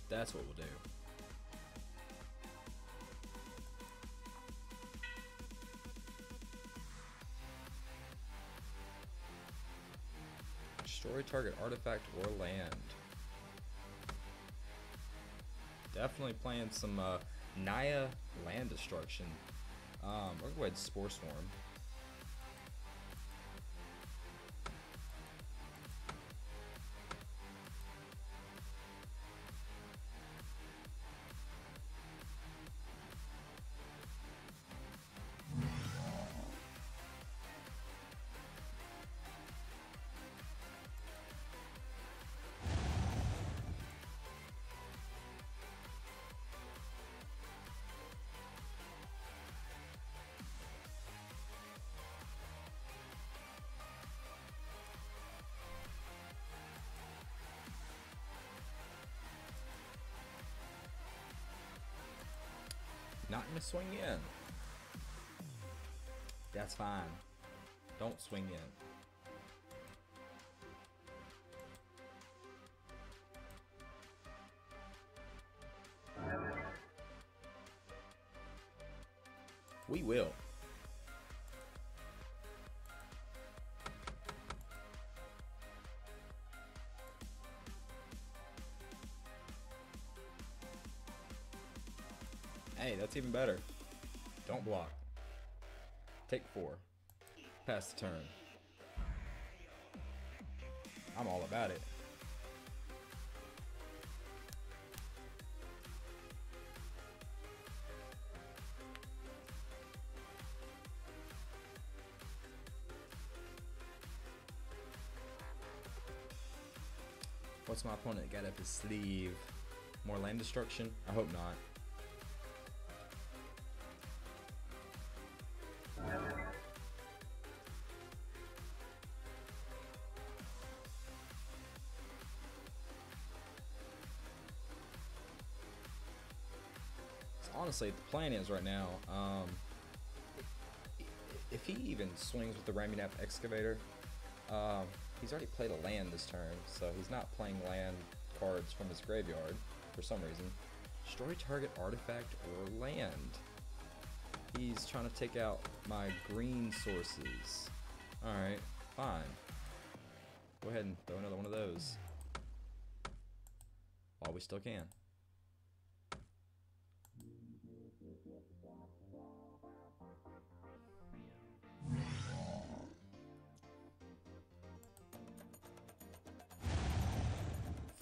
That's what we'll do. Destroy target artifact or land. Definitely playing some Naya land destruction. We're gonna go ahead and Spore Swarm. Not gonna swing in. That's fine. Don't swing in. We will. Hey, that's even better. Don't block. Take 4. Pass the turn. I'm all about it. What's my opponent got up his sleeve? More land destruction? I hope not. Honestly, the plan is right now, if he even swings with the Ramunap Excavator, he's already played a land this turn, so he's not playing land cards from his graveyard for some reason. Destroy target artifact or land. He's trying to take out my green sources. Alright, fine. Go ahead and throw another one of those. While we still can.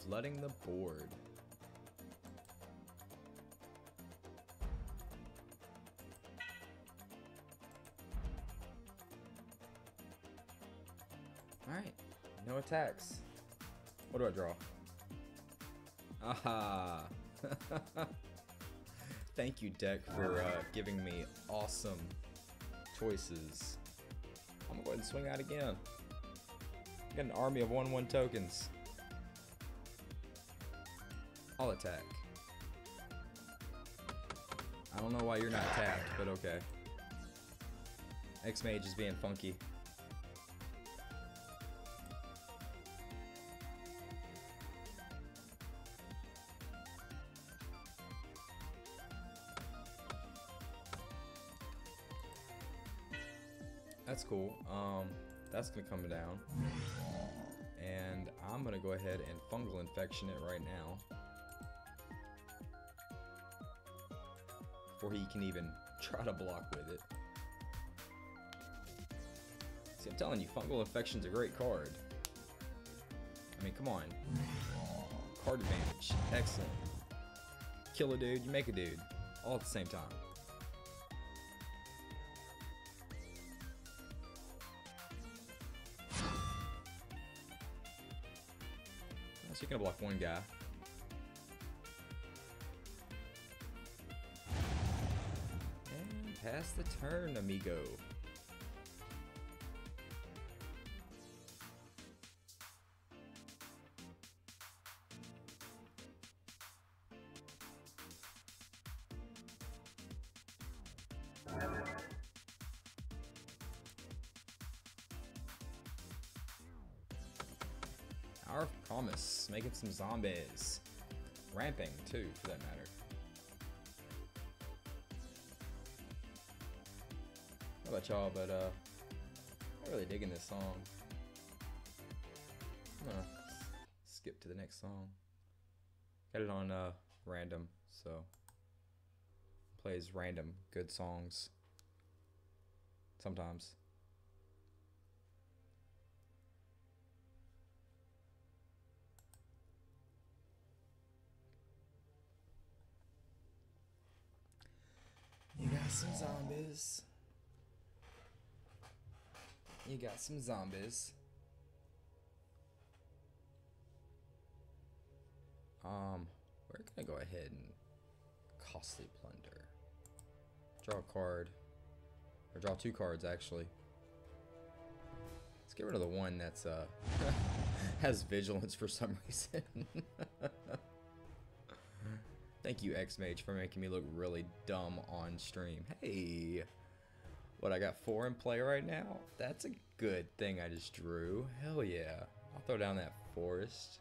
Flooding the board. Alright, no attacks. What do I draw? Aha! Thank you, deck, for giving me awesome choices. I'm gonna go ahead and swing out again. Got an army of 1/1 tokens. I'll attack. I don't know why you're not tapped, but okay. X-Mage is being funky. That's cool. That's gonna come down. And I'm gonna go ahead and fungal infection it right now. Before he can even try to block with it. See, I'm telling you, fungal infection's a great card. I mean, come on. Card advantage. Excellent. Kill a dude, you make a dude. All at the same time. So you're gonna block one guy. And pass the turn, amigo. Our promise, making some zombies. Ramping, too, for that matter. I don't know about y'all, but I'm really digging this song. I'm gonna skip to the next song. Got it on random, so plays random good songs sometimes. You got some zombies. You got some zombies. We're gonna go ahead and costly plunder. Draw a card. Or draw 2 cards actually. Let's get rid of the one that's has vigilance for some reason. Thank you, X-Mage, for making me look really dumb on stream. Hey! What, I got 4 in play right now? That's a good thing I just drew. Hell yeah. I'll throw down that forest.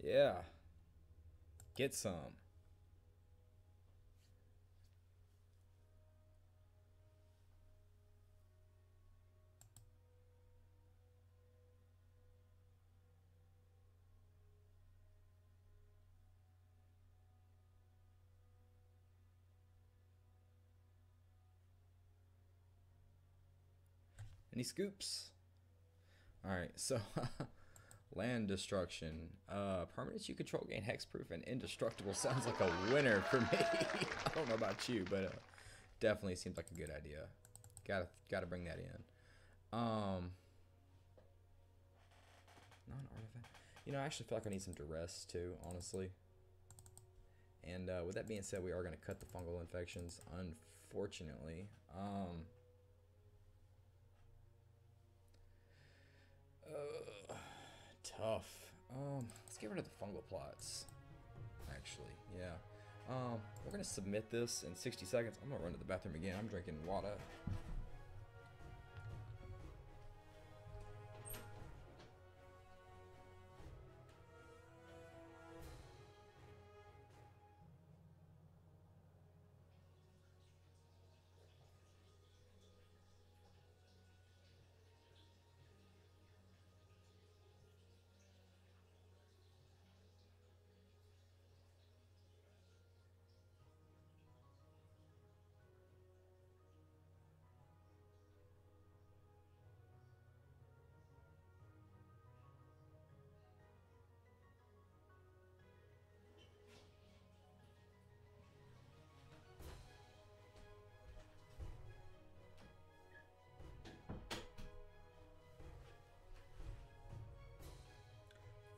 Yeah. Get some. Any scoops? Alright, so land destruction. Permanents you control gain hexproof and indestructible sounds like a winner for me. I don't know about you, but definitely seems like a good idea. Gotta bring that in. Non-artifact. You know, I actually feel like I need some duress too, honestly. And with that being said, we are gonna cut the fungal infections, unfortunately. Tough. Let's get rid of the fungal plots. Actually, yeah. We're gonna submit this in 60 seconds. I'm gonna run to the bathroom again. I'm drinking water.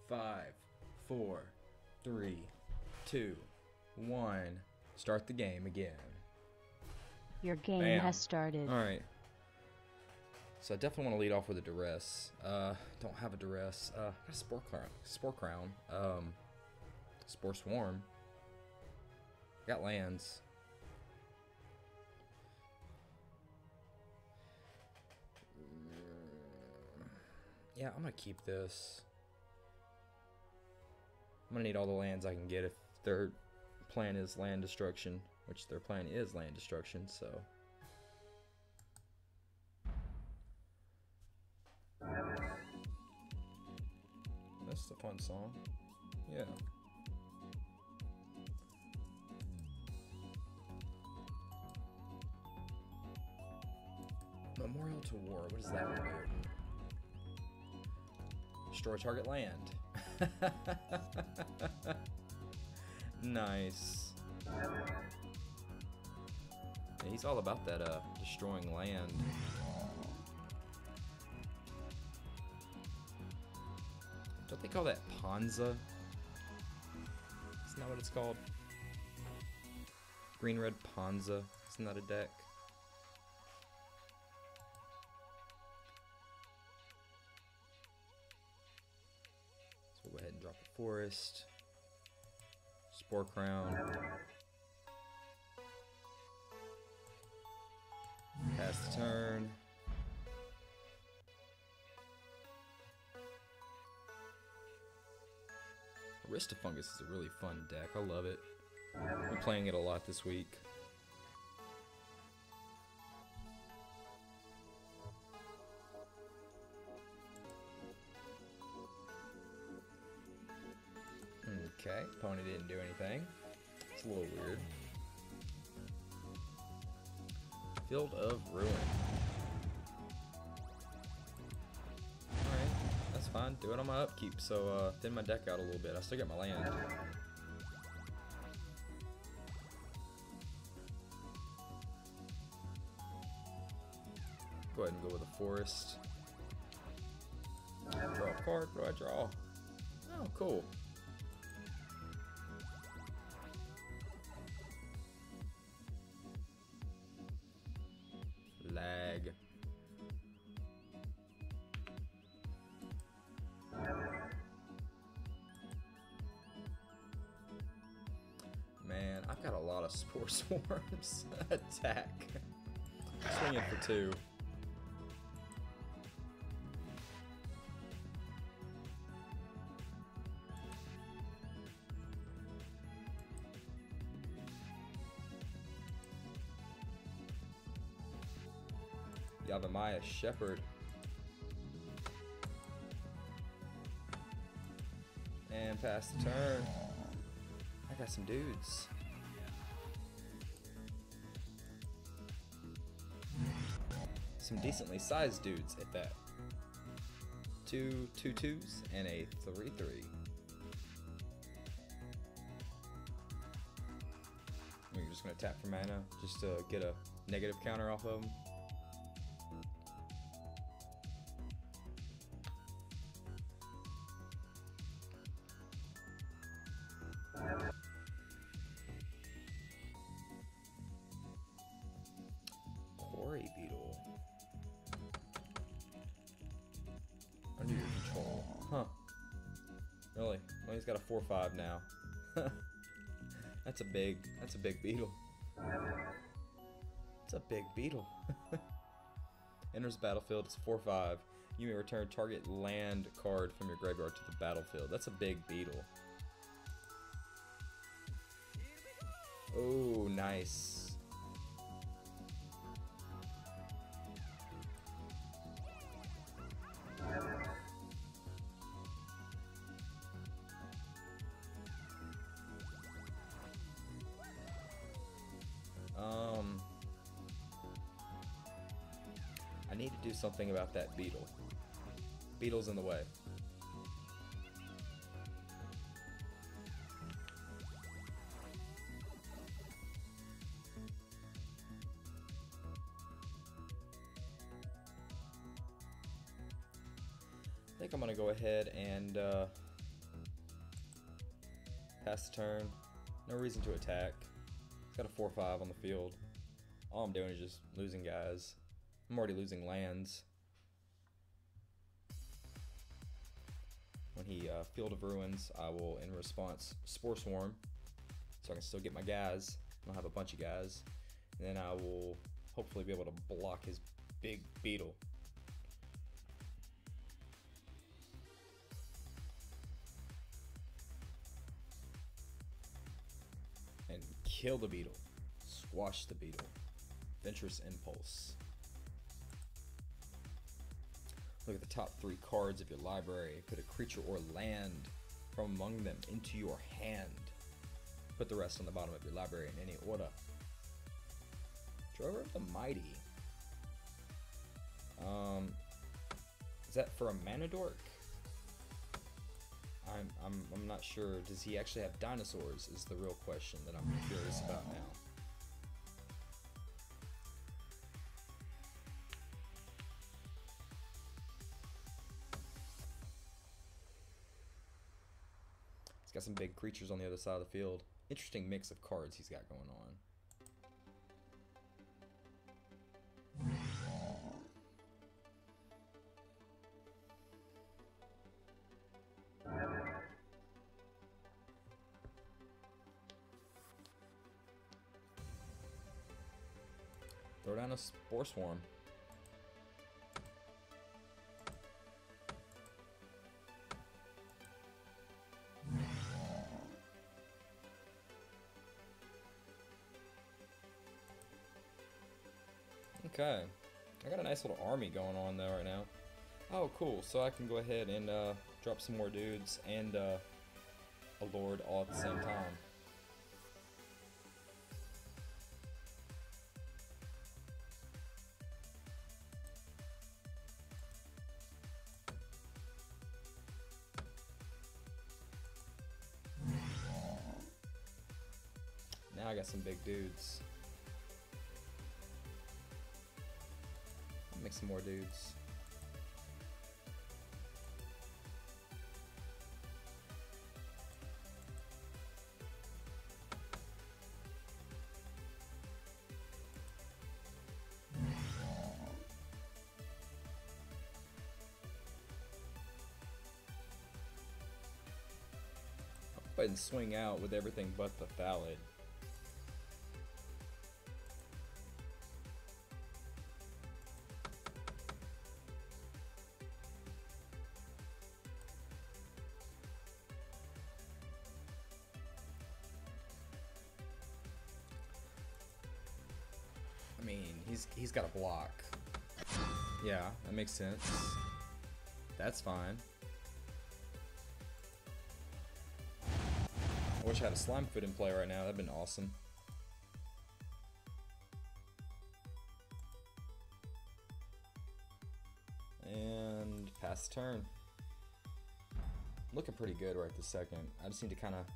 Five, 4, 3, 2, 1. Start the game again. Your game Bam. has started. Alright. So I definitely want to lead off with a duress. Don't have a duress. Got a spore crown. Spore swarm. Got lands. Yeah, I'm gonna keep this. I'm gonna need all the lands I can get if their plan is land destruction, which their plan is land destruction, so. That's a fun song. Yeah. Memorial to War, what does that one do? Destroy target land. Nice. Yeah, he's all about that destroying land. Don't they call that Ponza? Isn't that what it's called? Green red Ponza. Isn't that a deck? So we'll go ahead and drop a forest. Spore Crown. Pass the turn. Aristofungus is a really fun deck. I love it. I've been playing it a lot this week. Okay, opponent didn't do anything. It's a little weird. Field of Ruin. Alright, that's fine. Do it on my upkeep, so thin my deck out a little bit. I still got my land. Go ahead and go with a forest. Draw a card. What do I draw? Oh, cool. Lag. Man, I've got a lot of Spore Swarms. Attack. Swinging for 2. Yavimaya Shepherd. And pass the turn. I got some dudes. Some decently sized dudes at that. 2 2/2s and a 3/3. You're just gonna tap for mana just to get a negative counter off of them. Beetle. Under your control. Huh. Really? Well, he's got a 4/5 now. That's a big beetle. It's a big beetle. Enters battlefield, it's 4/5. You may return target land card from your graveyard to the battlefield. That's a big beetle. Oh, nice. I need to do something about that beetle. Beetle's in the way. I think I'm gonna go ahead and pass the turn. No reason to attack. He's got a 4/5 on the field. All I'm doing is just losing guys. I'm already losing lands. When he Field of Ruins, I will, in response, Spore Swarm, so I can still get my guys. I'll have a bunch of guys. And then I will hopefully be able to block his big beetle. And kill the beetle. Squash the beetle. Venturous Impulse. Look at the top 3 cards of your library. Put a creature or land from among them into your hand. Put the rest on the bottom of your library in any order. Drover of the Mighty. Is that for a mana dork? I'm not sure. Does he actually have dinosaurs? Is the real question that I'm curious about now. He's got some big creatures on the other side of the field. Interesting mix of cards he's got going on. Throw down a Spore Swarm. Okay. I got a nice little army going on there right now. Oh, cool. So I can go ahead and drop some more dudes and a lord all at the same time. Now I got some big dudes. I'll make some more dudes. I'll go ahead and swing out with everything but the Thallid. I mean, he's got a block. Yeah, that makes sense. That's fine. I wish I had a Slimefoot in play right now. That'd been awesome. And pass the turn. Looking pretty good right this second. I just need to kind of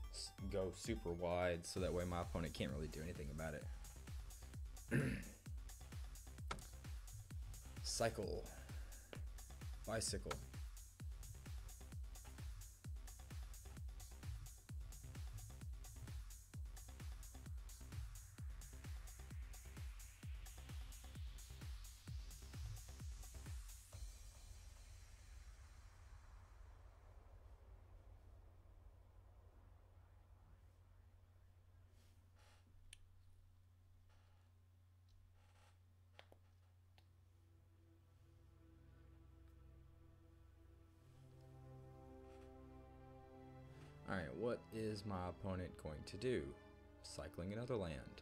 go super wide so that way my opponent can't really do anything about it. Cycle. Bicycle. Alright, what is my opponent going to do? Cycling another land.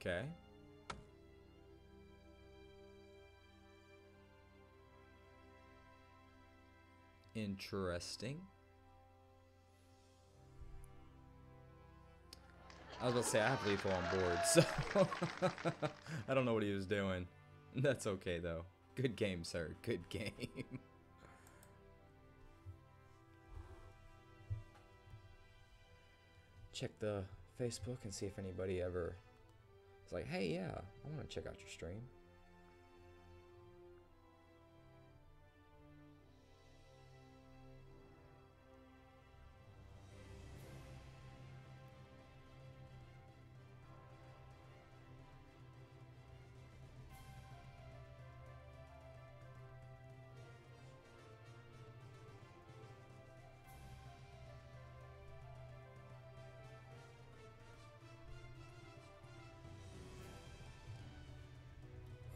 Okay. Interesting. I was about to say, I have lethal on board, so I don't know what he was doing. That's okay, though. Good game, sir. Good game. Check the Facebook and see if anybody ever is like, hey, yeah, I want to check out your stream.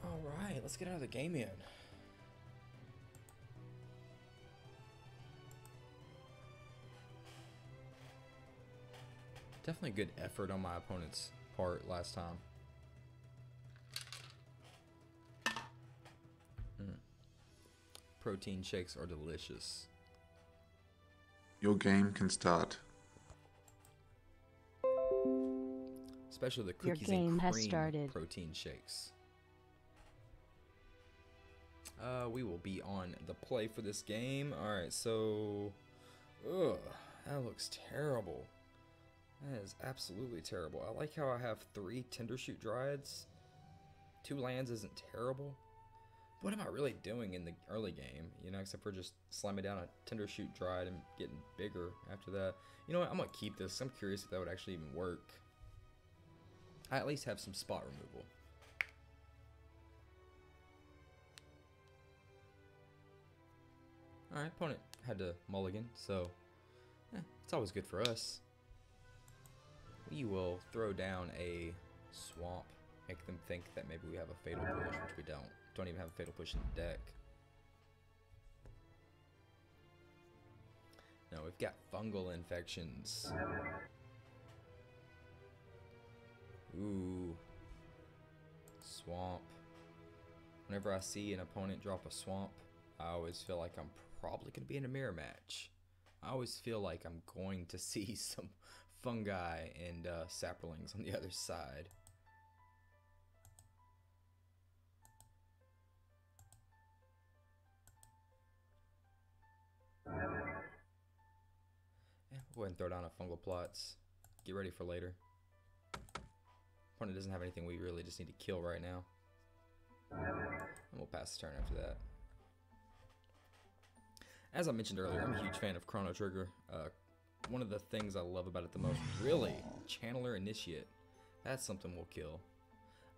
Alright, let's get another game in. Definitely good effort on my opponent's part last time. Protein shakes are delicious. Your game can start. Especially the Your cookies game and has cream started. protein shakes. We will be on the play for this game. Alright, so... Ugh, that looks terrible. That is absolutely terrible. I like how I have 3 Tendershoot Dryads. 2 lands isn't terrible. what am I really doing in the early game? You know, except for just slamming down a Tender Shoot Dryad and getting bigger after that. You know what? I'm going to keep this. I'm curious if that would actually even work. I at least have some spot removal. Alright, opponent had to mulligan, so it's always good for us. We will throw down a swamp, make them think that maybe we have a fatal push, which we don't. Don't even have a fatal push in the deck. No, we've got fungal infections. Ooh. Swamp. Whenever I see an opponent drop a swamp, I always feel like I'm probably going to be in a mirror match. I always feel like I'm going to see some fungi and saplings on the other side. Yeah, we'll go ahead and throw down a fungal plots. Get ready for later. Opponent doesn't have anything we really just need to kill right now. And we'll pass the turn after that. As I mentioned earlier, I'm a huge fan of Chrono Trigger. One of the things I love about it the most, really, Channeler Initiate. That's something we'll kill.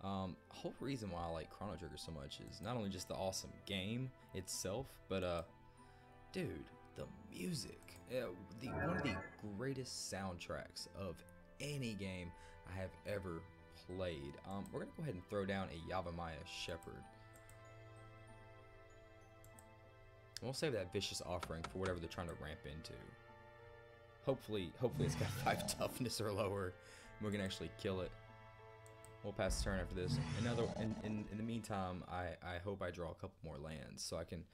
Whole reason why I like Chrono Trigger so much is not only just the awesome game itself, but dude, the music. One of the greatest soundtracks of any game I have ever played. We're gonna go ahead and throw down a Yavimaya Shepherd. And we'll save that Vicious Offering for whatever they're trying to ramp into. Hopefully it's got 5 toughness or lower, and we can actually kill it. We'll pass the turn after this. In the meantime, I hope I draw a couple more lands so I can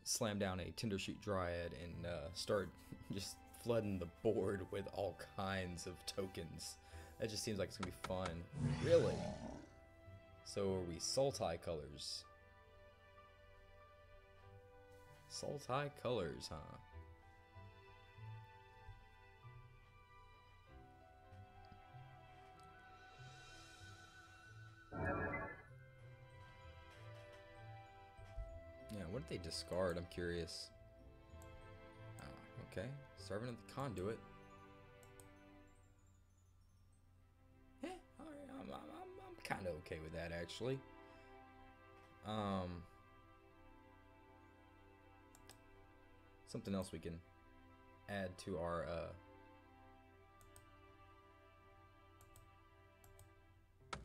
slam down a Tender Shoot Dryad and start just flooding the board with all kinds of tokens. That just seems like it's gonna be fun. Really? So are we Sultai colors? Sultai colors, huh? Yeah, what did they discard? I'm curious. Okay, Servant of the Conduit. Yeah, alright, I'm kind of okay with that actually. Something else we can add to our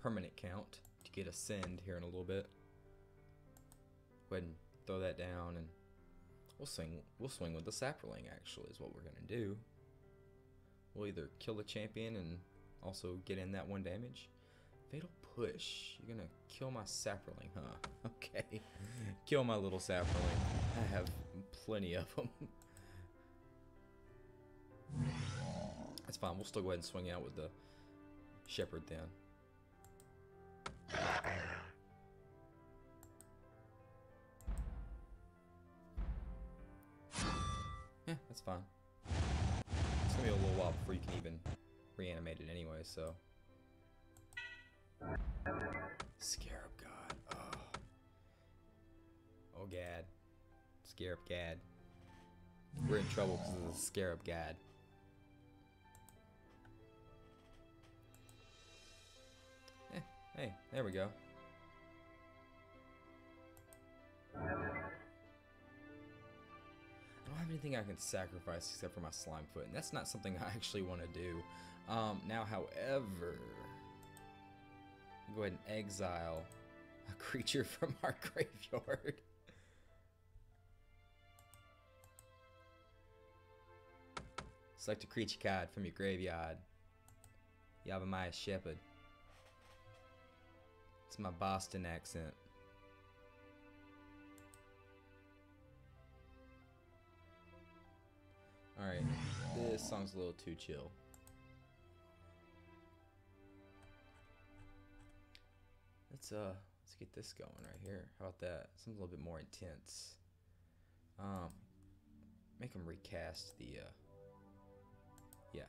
permanent count to get a send here in a little bit. Go ahead and throw that down, and we'll swing with the Saproling. Actually, is what we're gonna do. We'll either kill the champion and also get in that 1 damage. Fatal push. You're gonna kill my Saproling, huh? Okay, kill my little Saproling. I have plenty of them. That's fine. We'll still go ahead and swing out with the Shepherd then. Yeah, that's fine. It's gonna be a little while before you can even reanimate it anyway, so. Scarab God. Oh Gad. Scarab Gad. We're in trouble because of the Scarab Gad. Hey, there we go. I don't have anything I can sacrifice except for my Slime Foot, and that's not something I actually want to do. Now, however, go ahead and exile a creature from our graveyard. Select a creature card from your graveyard. Yavimaya Shepherd. It's my Boston accent. Alright, this song's a little too chill. Let's get this going right here. How about that? Something a little bit more intense. Make them recast the yeah.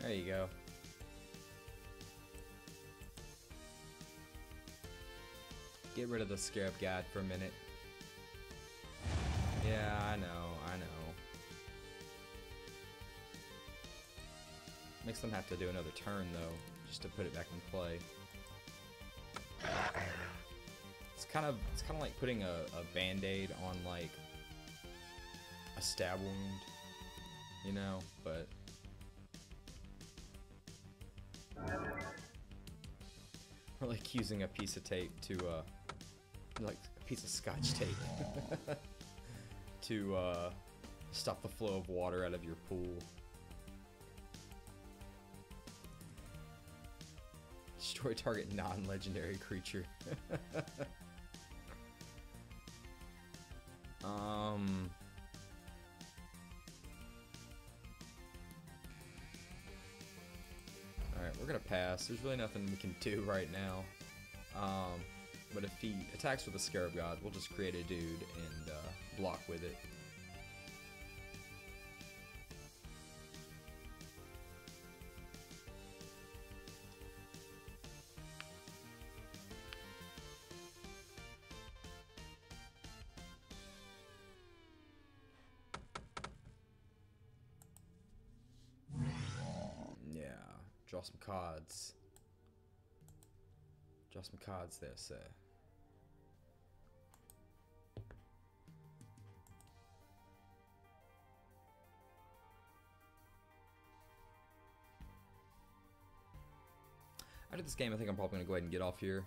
There you go. Get rid of the Scarab God for a minute. Yeah, I know. Makes them have to do another turn though, just to put it back in play. It's kind of like putting a band-aid on like a stab wound, you know, but or like using a piece of tape to like a piece of scotch tape to stop the flow of water out of your pool. Destroy target non-legendary creature. Alright, we're gonna pass. There's really nothing we can do right now. But if he attacks with a Scarab God, we'll just create a dude and block with it. Draw some cards. Draw some cards there, sir. After this game, I think I'm probably going to go ahead and get off here.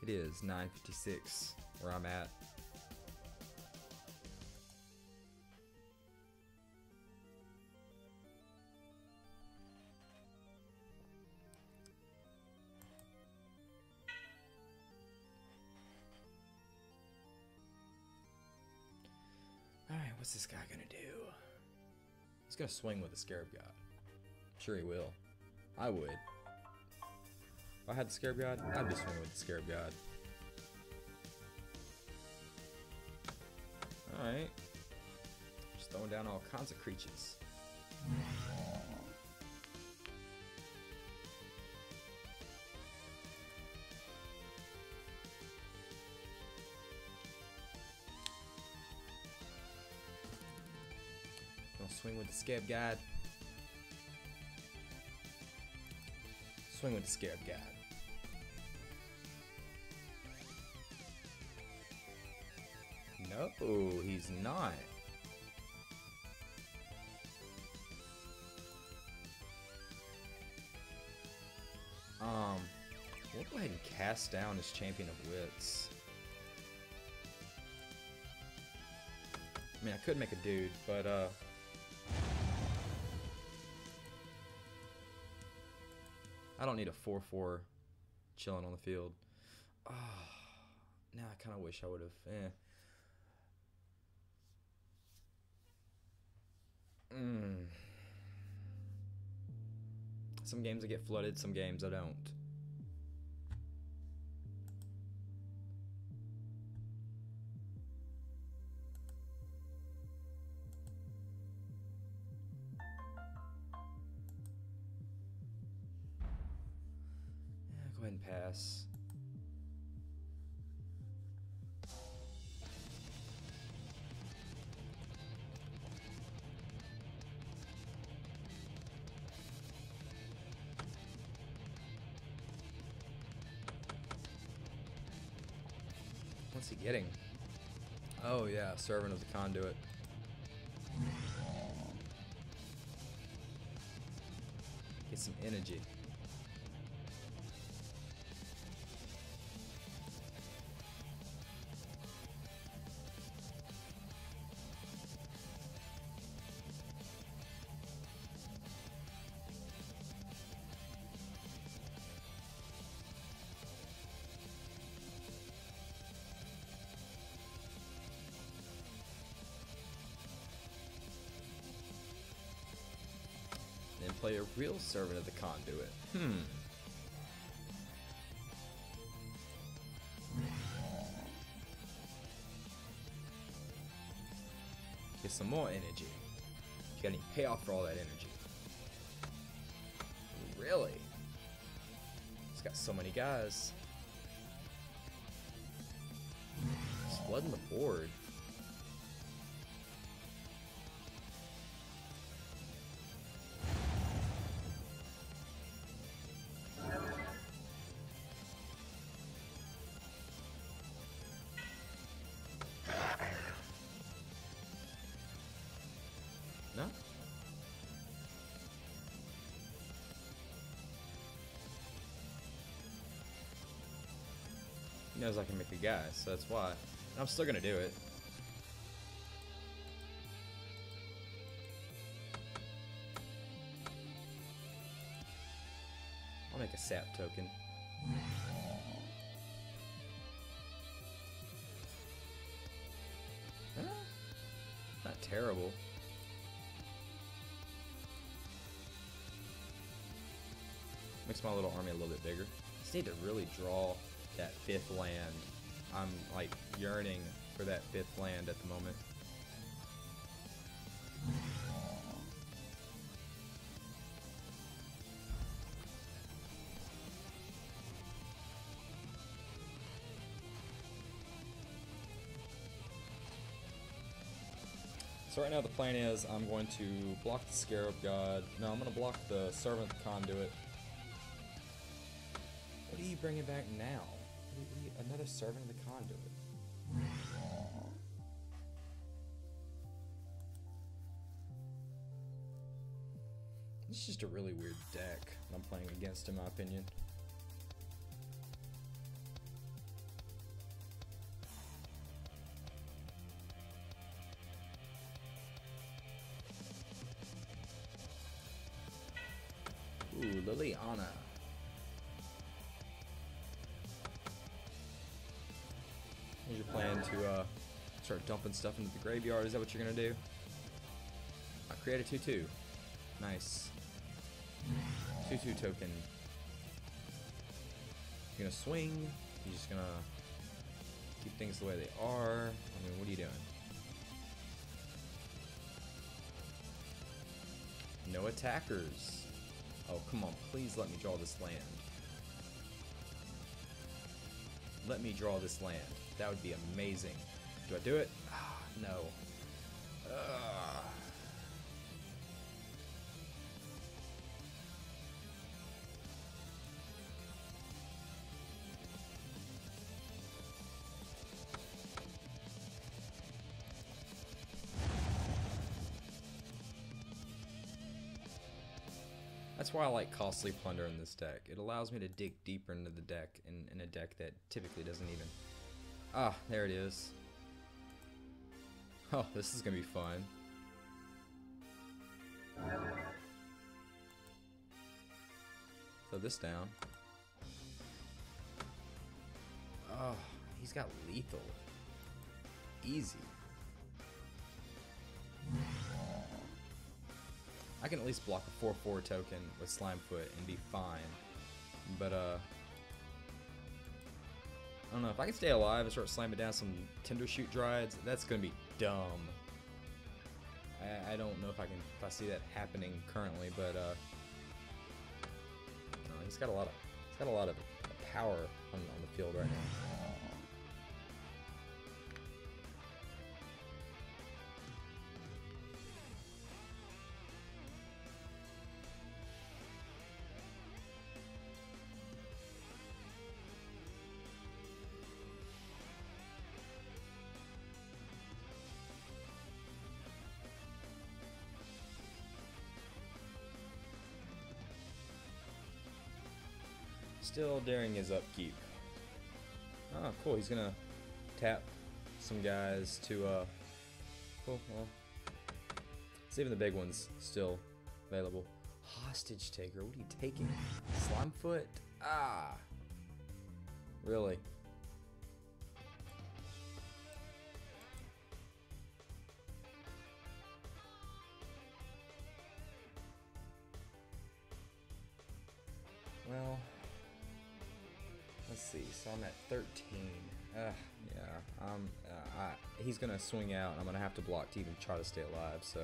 It is 9:56 where I'm at. What's this guy gonna do? He's gonna swing with the Scarab God. Sure he will. I would. If I had the Scarab God, I'd be swinging with the Scarab God. Alright. Just throwing down all kinds of creatures. Swing with the Scarab God. Swing with the Scarab God. No, he's not. We'll go ahead and cast down his Champion of Wits. I mean, I could make a dude, but I don't need a 4/4 chilling on the field. Oh, now I kind of wish I would have. Some games I get flooded, some games I don't. Go ahead and pass. What's he getting? Oh yeah, Servant of the Conduit. Get some energy. And play a real Servant of the Conduit. Get some more energy. You got any payoff for all that energy? Really? He's got so many guys. He's flooding the board. No? He knows I can make a guy, so that's why. And I'm still gonna do it. I'll make a sap token. Not terrible. Makes my little army a little bit bigger. Just need to really draw that 5th land. I'm like yearning for that 5th land at the moment. So right now the plan is I'm going to block the Scarab God. No, I'm going to block the Servant Conduit. What are you bringing back now? Another Servant of the Conduit. It's just a really weird deck I'm playing against, in my opinion. Ooh, Liliana. Here's your plan to start dumping stuff into the graveyard. Is that what you're gonna do? Create a 2/2. Nice. 2/2 token. You're gonna swing. You're just gonna keep things the way they are. I mean, what are you doing? No attackers. Oh, come on, please let me draw this land. Let me draw this land. That would be amazing. Do I do it? Ah, no. That's why I like Costly Plunder in this deck. It allows me to dig deeper into the deck in a deck that typically doesn't even... Ah, there it is. Oh, this is gonna be fun. Throw this down. Oh, he's got lethal. Easy. I can at least block a 4/4 token with Slimefoot and be fine. But, I don't know. If I can stay alive and start slamming down some Tindershoot Dryads, that's gonna be dumb. I don't know if I see that happening currently, but, no, he's got a lot of power on the field right now. Still daring his upkeep. Oh, cool. He's gonna tap some guys to, cool, well. It's even the big ones still available. Hostage Taker, what are you taking? Slimefoot? Ah. Really? Well, let's see. So I'm at 13. Yeah. He's gonna swing out, and I'm gonna have to block to even try to stay alive. So,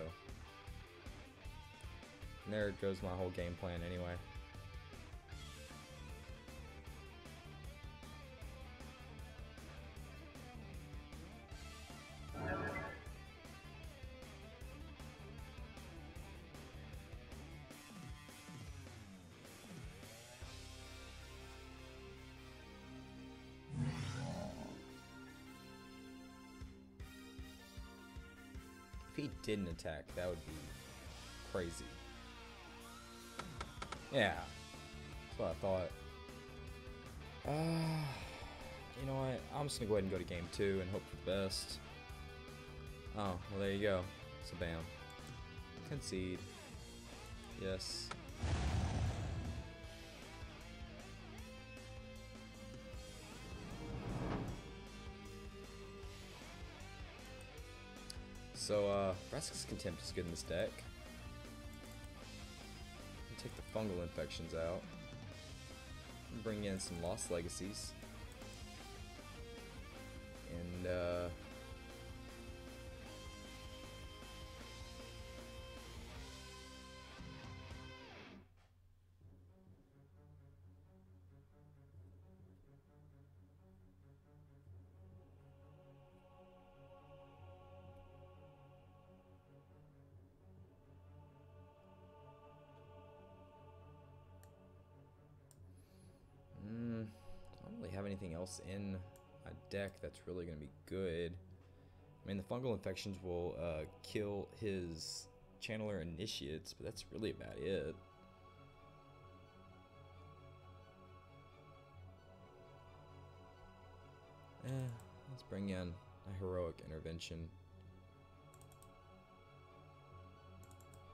and there goes my whole game plan anyway. If he didn't attack, that would be crazy. Yeah, that's what I thought. You know what? I'm just gonna go ahead and go to game 2 and hope for the best. Oh, well there you go. So bam. Concede. Yes. So, Brassica's Contempt is good in this deck. Take the fungal infections out. And bring in some Lost Legacies. And, I don't really have anything else in a deck that's really going to be good. I mean, the fungal infections will kill his Channeler Initiates, but that's really about it. Let's bring in a Heroic Intervention.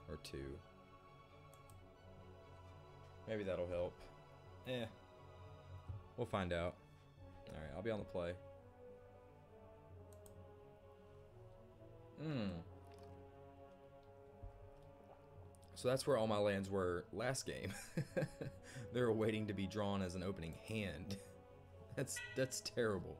Or 2. Maybe that'll help. We'll find out. Alright, I'll be on the play. So that's where all my lands were last game. They were waiting to be drawn as an opening hand. That's terrible.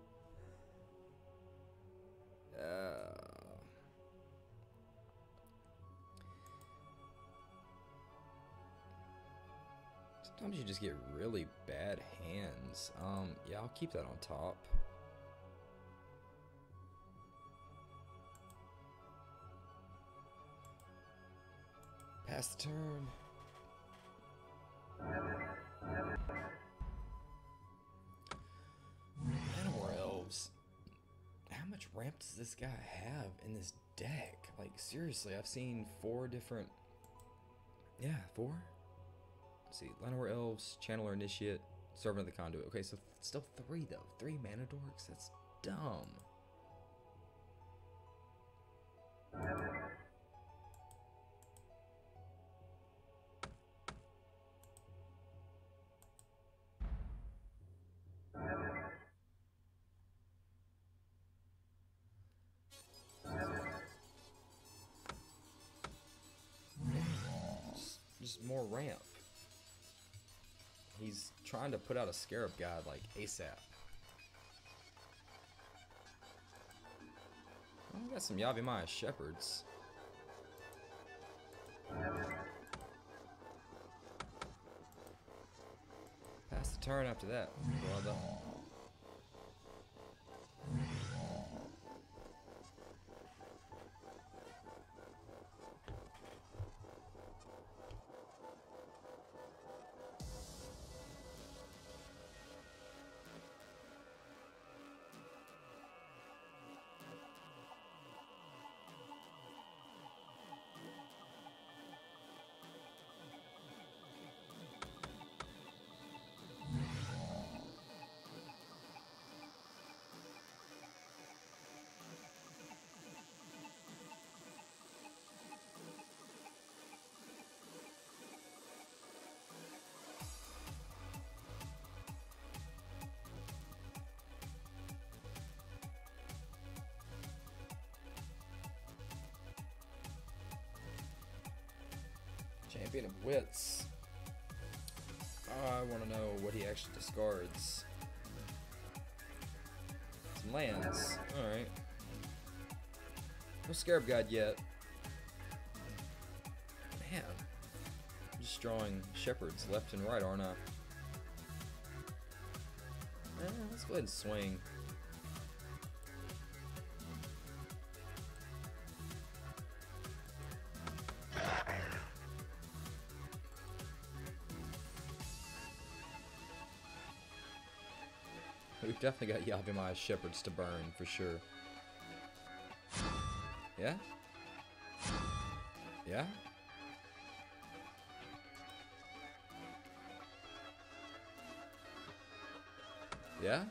Sometimes you just get really bad hands. Yeah, I'll keep that on top. Pass the turn. Animal Elves. How much ramp does this guy have in this deck? Like, seriously, I've seen 4 different... Yeah, 4? Let's see, Llanowar Elves, Channeler Initiate, Servant of the Conduit. Okay, so still 3 though. 3 mana dorks? That's dumb. Just more ramp. He's trying to put out a Scarab God like ASAP. Oh, we got some Yavimaya Shepherds. Pass the turn after that, brother. Champion of Wits. I want to know what he actually discards. Some lands. Alright. No Scarab God yet. Man. I'm just drawing Shepherds left and right, aren't I? Let's go ahead and swing. We've definitely got Yavimaya Shepherds to burn, for sure. Yeah? Yeah? Yeah?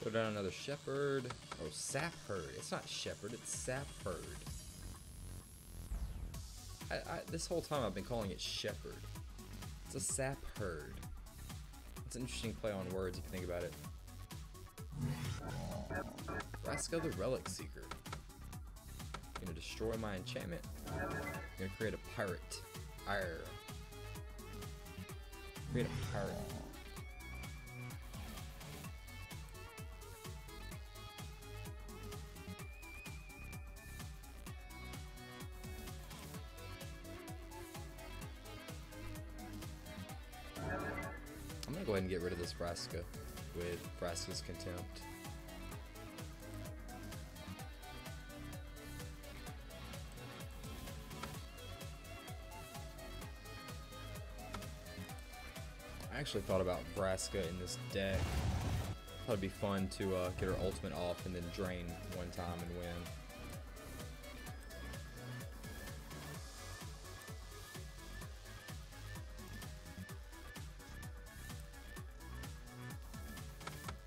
Throw down another shepherd. Oh, sap herd. It's not shepherd, it's sap herd. This whole time I've been calling it shepherd. It's a sap herd. It's an interesting play on words if you think about it. Vraska the Relic Seeker. Gonna destroy my enchantment. Gonna create a pirate. Arr. Create a pirate. I'm gonna go ahead and get rid of this Vraska with Vraska's Contempt. I actually thought about Vraska in this deck. Thought it'd be fun to get her ultimate off and then drain one time and win.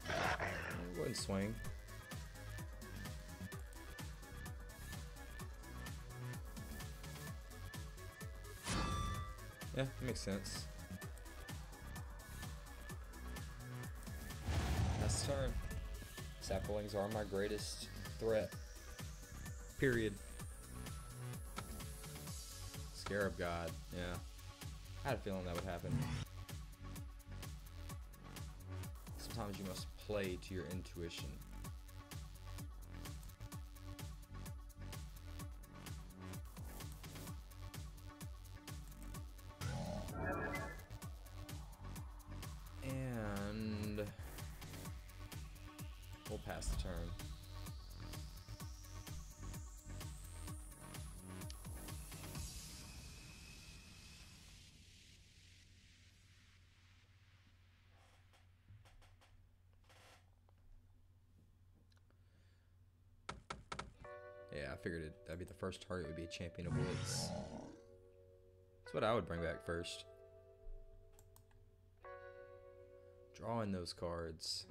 Go ahead and swing. Yeah, that makes sense. Last turn. Saplings are my greatest threat. Period. Scarab God, yeah. I had a feeling that would happen. Sometimes you must play to your intuition. And we'll pass the turn. Yeah, I figured that'd be the first target would be a Champion of Woods. That's what I would bring back first. Drawing those cards.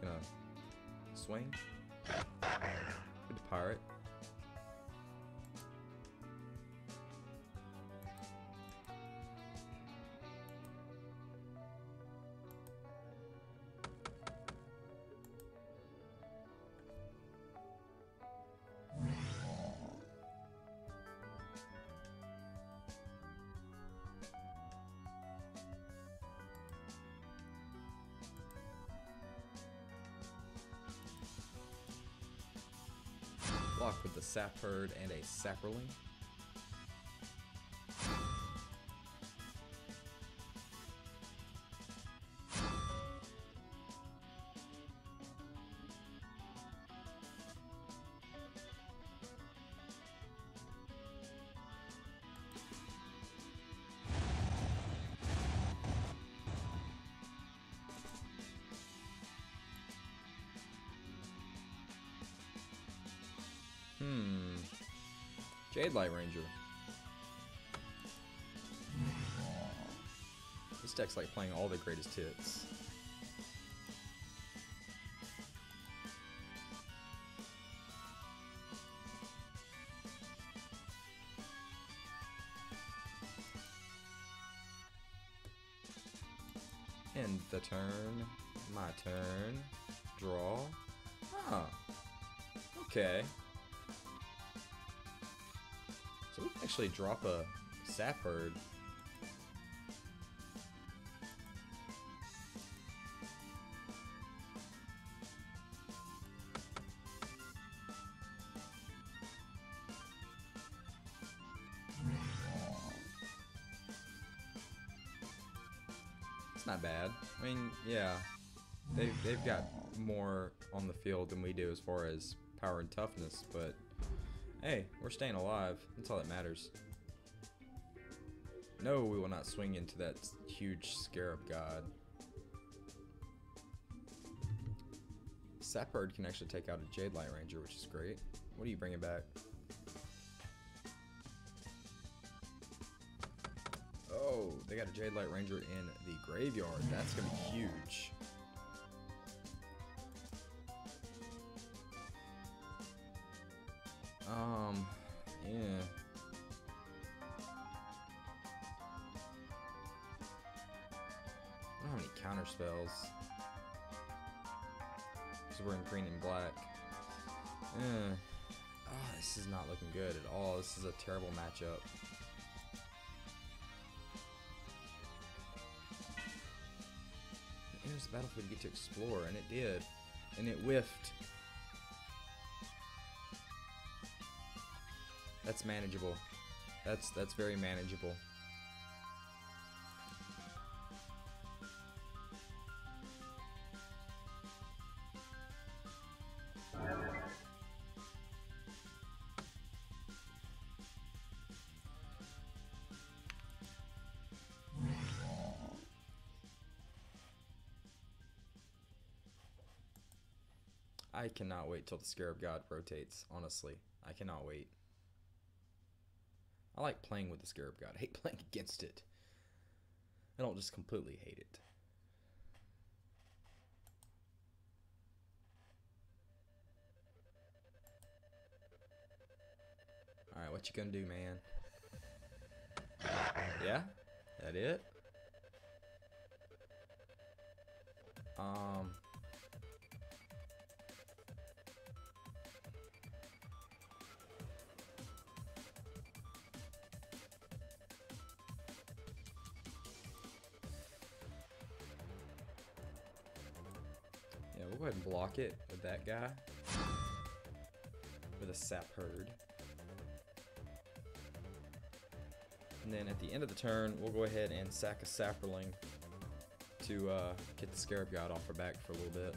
Gonna swing. Good to pirate. Block with the Sap Herd and a Saproling. Jade Light Ranger. This deck's like playing all the greatest hits. End the turn. My turn. Draw. Huh. Okay. So we can actually drop a sap herd. It's not bad. I mean, yeah, they've got more on the field than we do as far as power and toughness, but hey, we're staying alive. That's all that matters. No, we will not swing into that huge scarab god. Sapbird can actually take out a Jade Light Ranger, which is great. What are you bringing back? Oh, they got a Jade Light Ranger in the graveyard. That's gonna be huge. Yeah. I don't have any counter spells. Because we're in green and black. Oh, this is not looking good at all. This is a terrible matchup. Here's the battlefield to get to explore, and it did. And it whiffed. That's manageable. That's very manageable. I cannot wait till the Scarab God rotates, honestly. I cannot wait. I like playing with the Scarab God. I hate playing against it. I don't just completely hate it. Alright, what you gonna do, man? Yeah? That it? Yeah, we'll go ahead and block it with that guy. With a sap herd. And then at the end of the turn, we'll go ahead and sack a sapperling to get the Scarab God off our back for a little bit.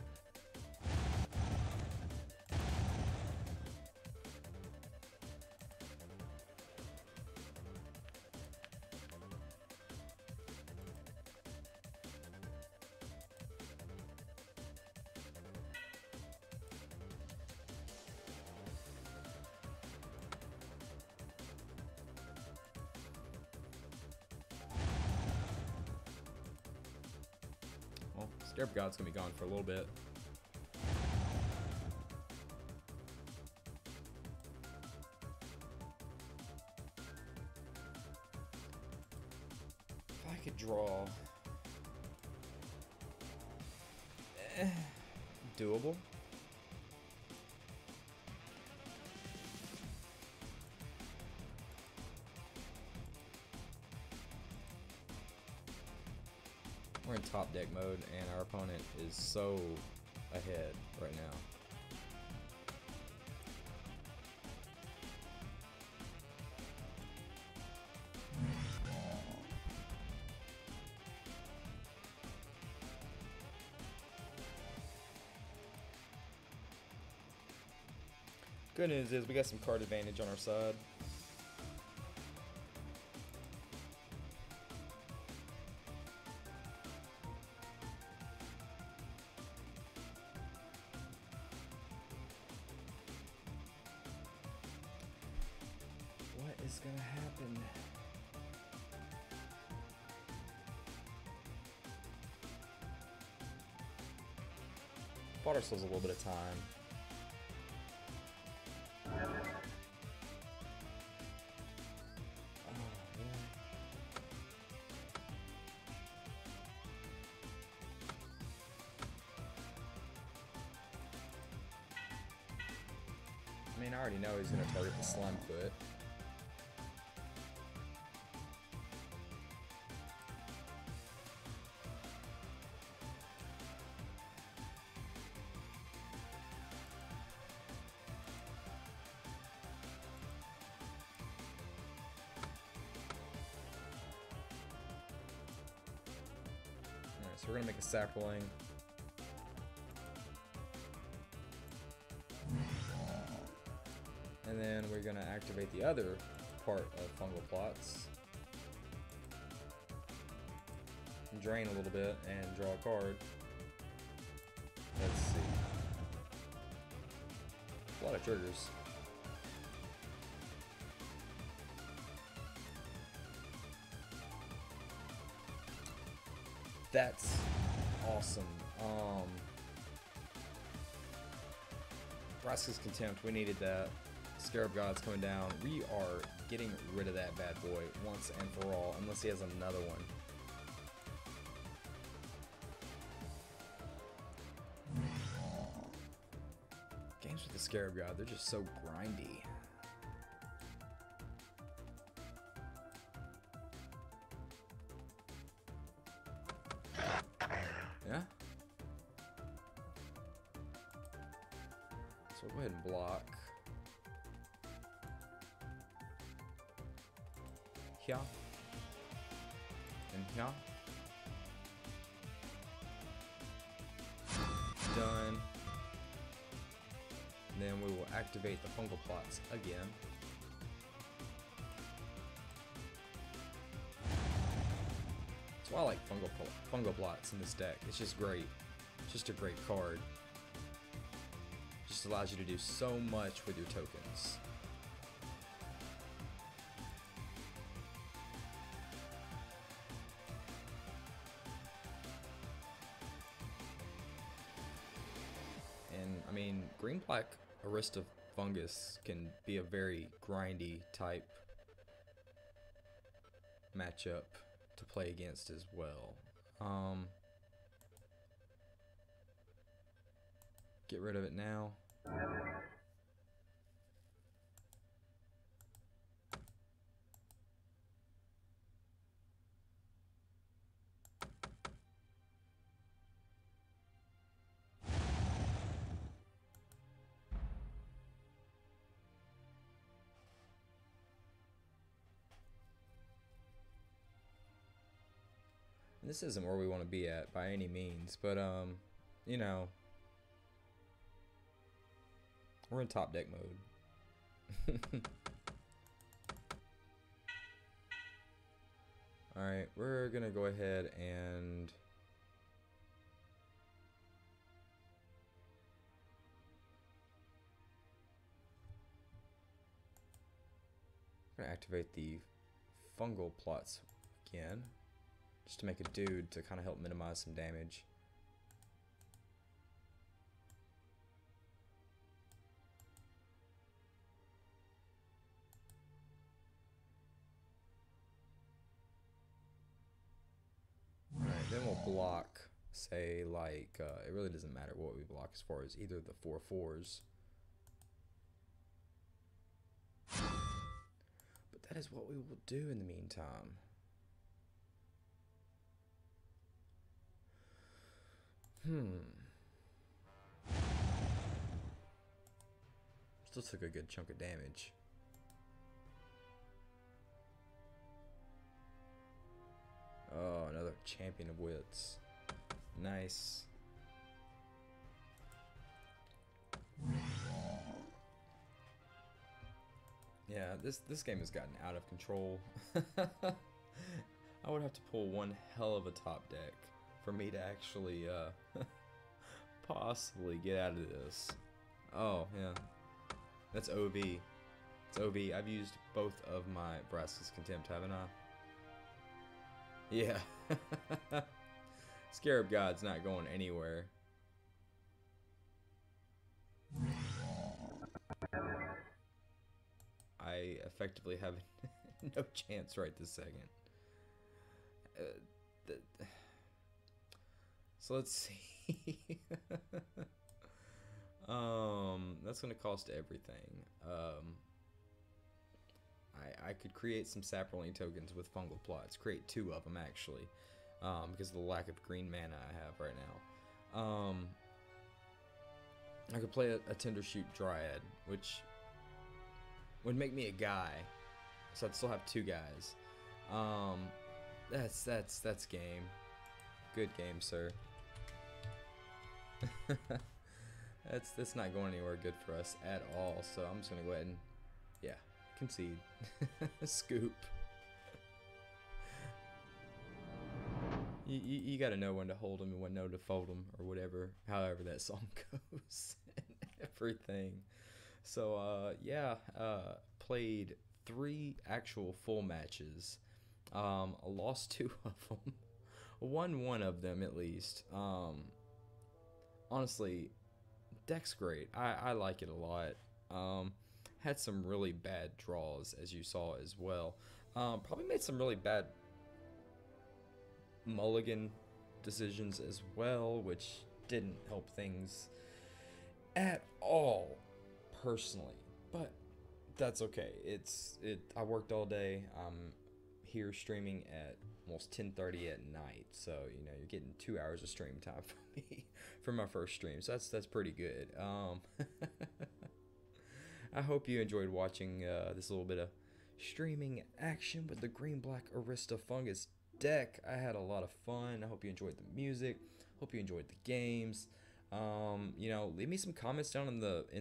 Well, Scarab God's gonna be gone for a little bit. If I could draw... doable. We're in top deck mode, and our opponent is so ahead right now. Good news is we got some card advantage on our side. What is gonna happen? Bought ourselves a little bit of time. I mean, I already know he's going to target the Slime Foot. Alright, so we're going to make a sapling. And then we're going to activate the other part of fungal plots. Drain a little bit and draw a card. Let's see. A lot of triggers. That's awesome. Vraska's Contempt, we needed that. Scarab God's coming down. We are getting rid of that bad boy once and for all, unless he has another one. Games with the Scarab God, they're just so grindy. Yeah? So we'll go ahead and block. Here and here. Done. And then we will activate the fungal plots again. That's why I like fungal plots in this deck. It's just great. It's just a great card. Just allows you to do so much with your tokens. I mean, green-black Aristofungus can be a very grindy type matchup to play against as well. Get rid of it now. This isn't where we want to be at by any means, but you know, we're in top deck mode. Alright, we're gonna go ahead and activate the fungal plots again. Just to make a dude to kind of help minimize some damage. Alright, then we'll block, say, like, it really doesn't matter what we block as far as either the 4/4s. But that is what we will do in the meantime. Still took a good chunk of damage. Oh, another Champion of Wits. Nice. Yeah, this game has gotten out of control. I would have to pull one hell of a top deck for me to actually possibly get out of this. Oh, yeah. That's OV. It's OV. I've used both of my Vraska's Contempt, haven't I? Yeah. Scarab God's not going anywhere. I effectively have no chance right this second. So let's see. That's gonna cost everything. I could create some saproling tokens with fungal plots. Create 2 of them actually, because of the lack of green mana I have right now. I could play a Tendershoot Dryad, which would make me a guy, so I'd still have 2 guys. That's game. Good game, sir. That's not going anywhere good for us at all. So I'm just gonna go ahead and, yeah, concede. Scoop. You gotta know when to hold them and when to fold them, or whatever, however that song goes, and everything. So yeah, played 3 actual full matches. I lost 2 of them. Won 1 of them at least. Honestly, deck's great. I like it a lot. Had some really bad draws, as you saw as well. Probably made some really bad mulligan decisions as well, which didn't help things at all, personally. But that's okay. I worked all day. I'm here streaming at almost 10:30 at night, so you know you're getting 2 hours of stream time from me for my first stream, so that's pretty good. I hope you enjoyed watching this little bit of streaming action with the green-black Aristofungus deck. I had a lot of fun. I hope you enjoyed the music. Hope you enjoyed the games. You know, leave me some comments down in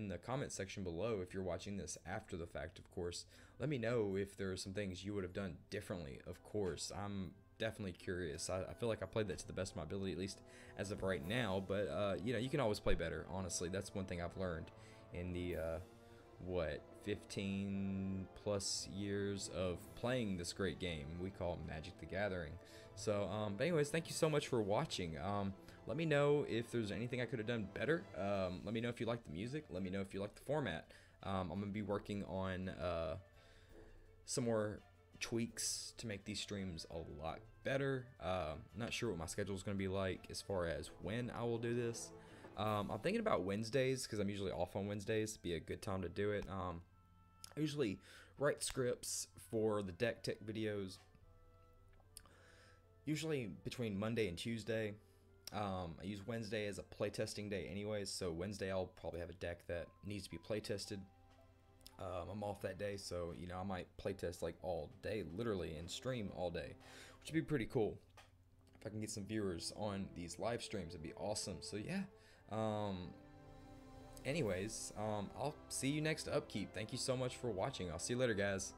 the comment section below if you're watching this after the fact, of course. Let me know if there are some things you would have done differently, of course. I'm definitely curious. I feel like I played that to the best of my ability, at least as of right now, but you know, you can always play better, honestly. That's one thing I've learned in the what, 15 plus years of playing this great game we call Magic the Gathering. So but anyways, thank you so much for watching. Let me know if there's anything I could have done better. Let me know if you like the music. Let me know if you like the format. I'm gonna be working on some more tweaks to make these streams a lot better. Not sure what my schedule is gonna be like as far as when I will do this. I'm thinking about Wednesdays, because I'm usually off on Wednesdays. Be a good time to do it. I usually write scripts for the deck tech videos usually between Monday and Tuesday. I use Wednesday as a playtesting day anyways, so Wednesday I'll probably have a deck that needs to be playtested. I'm off that day, so you know, I might playtest like all day, literally, and stream all day, which would be pretty cool. If I can get some viewers on these live streams, it'd be awesome. So yeah. Anyways, I'll see you next upkeep. Thank you so much for watching. I'll see you later, guys.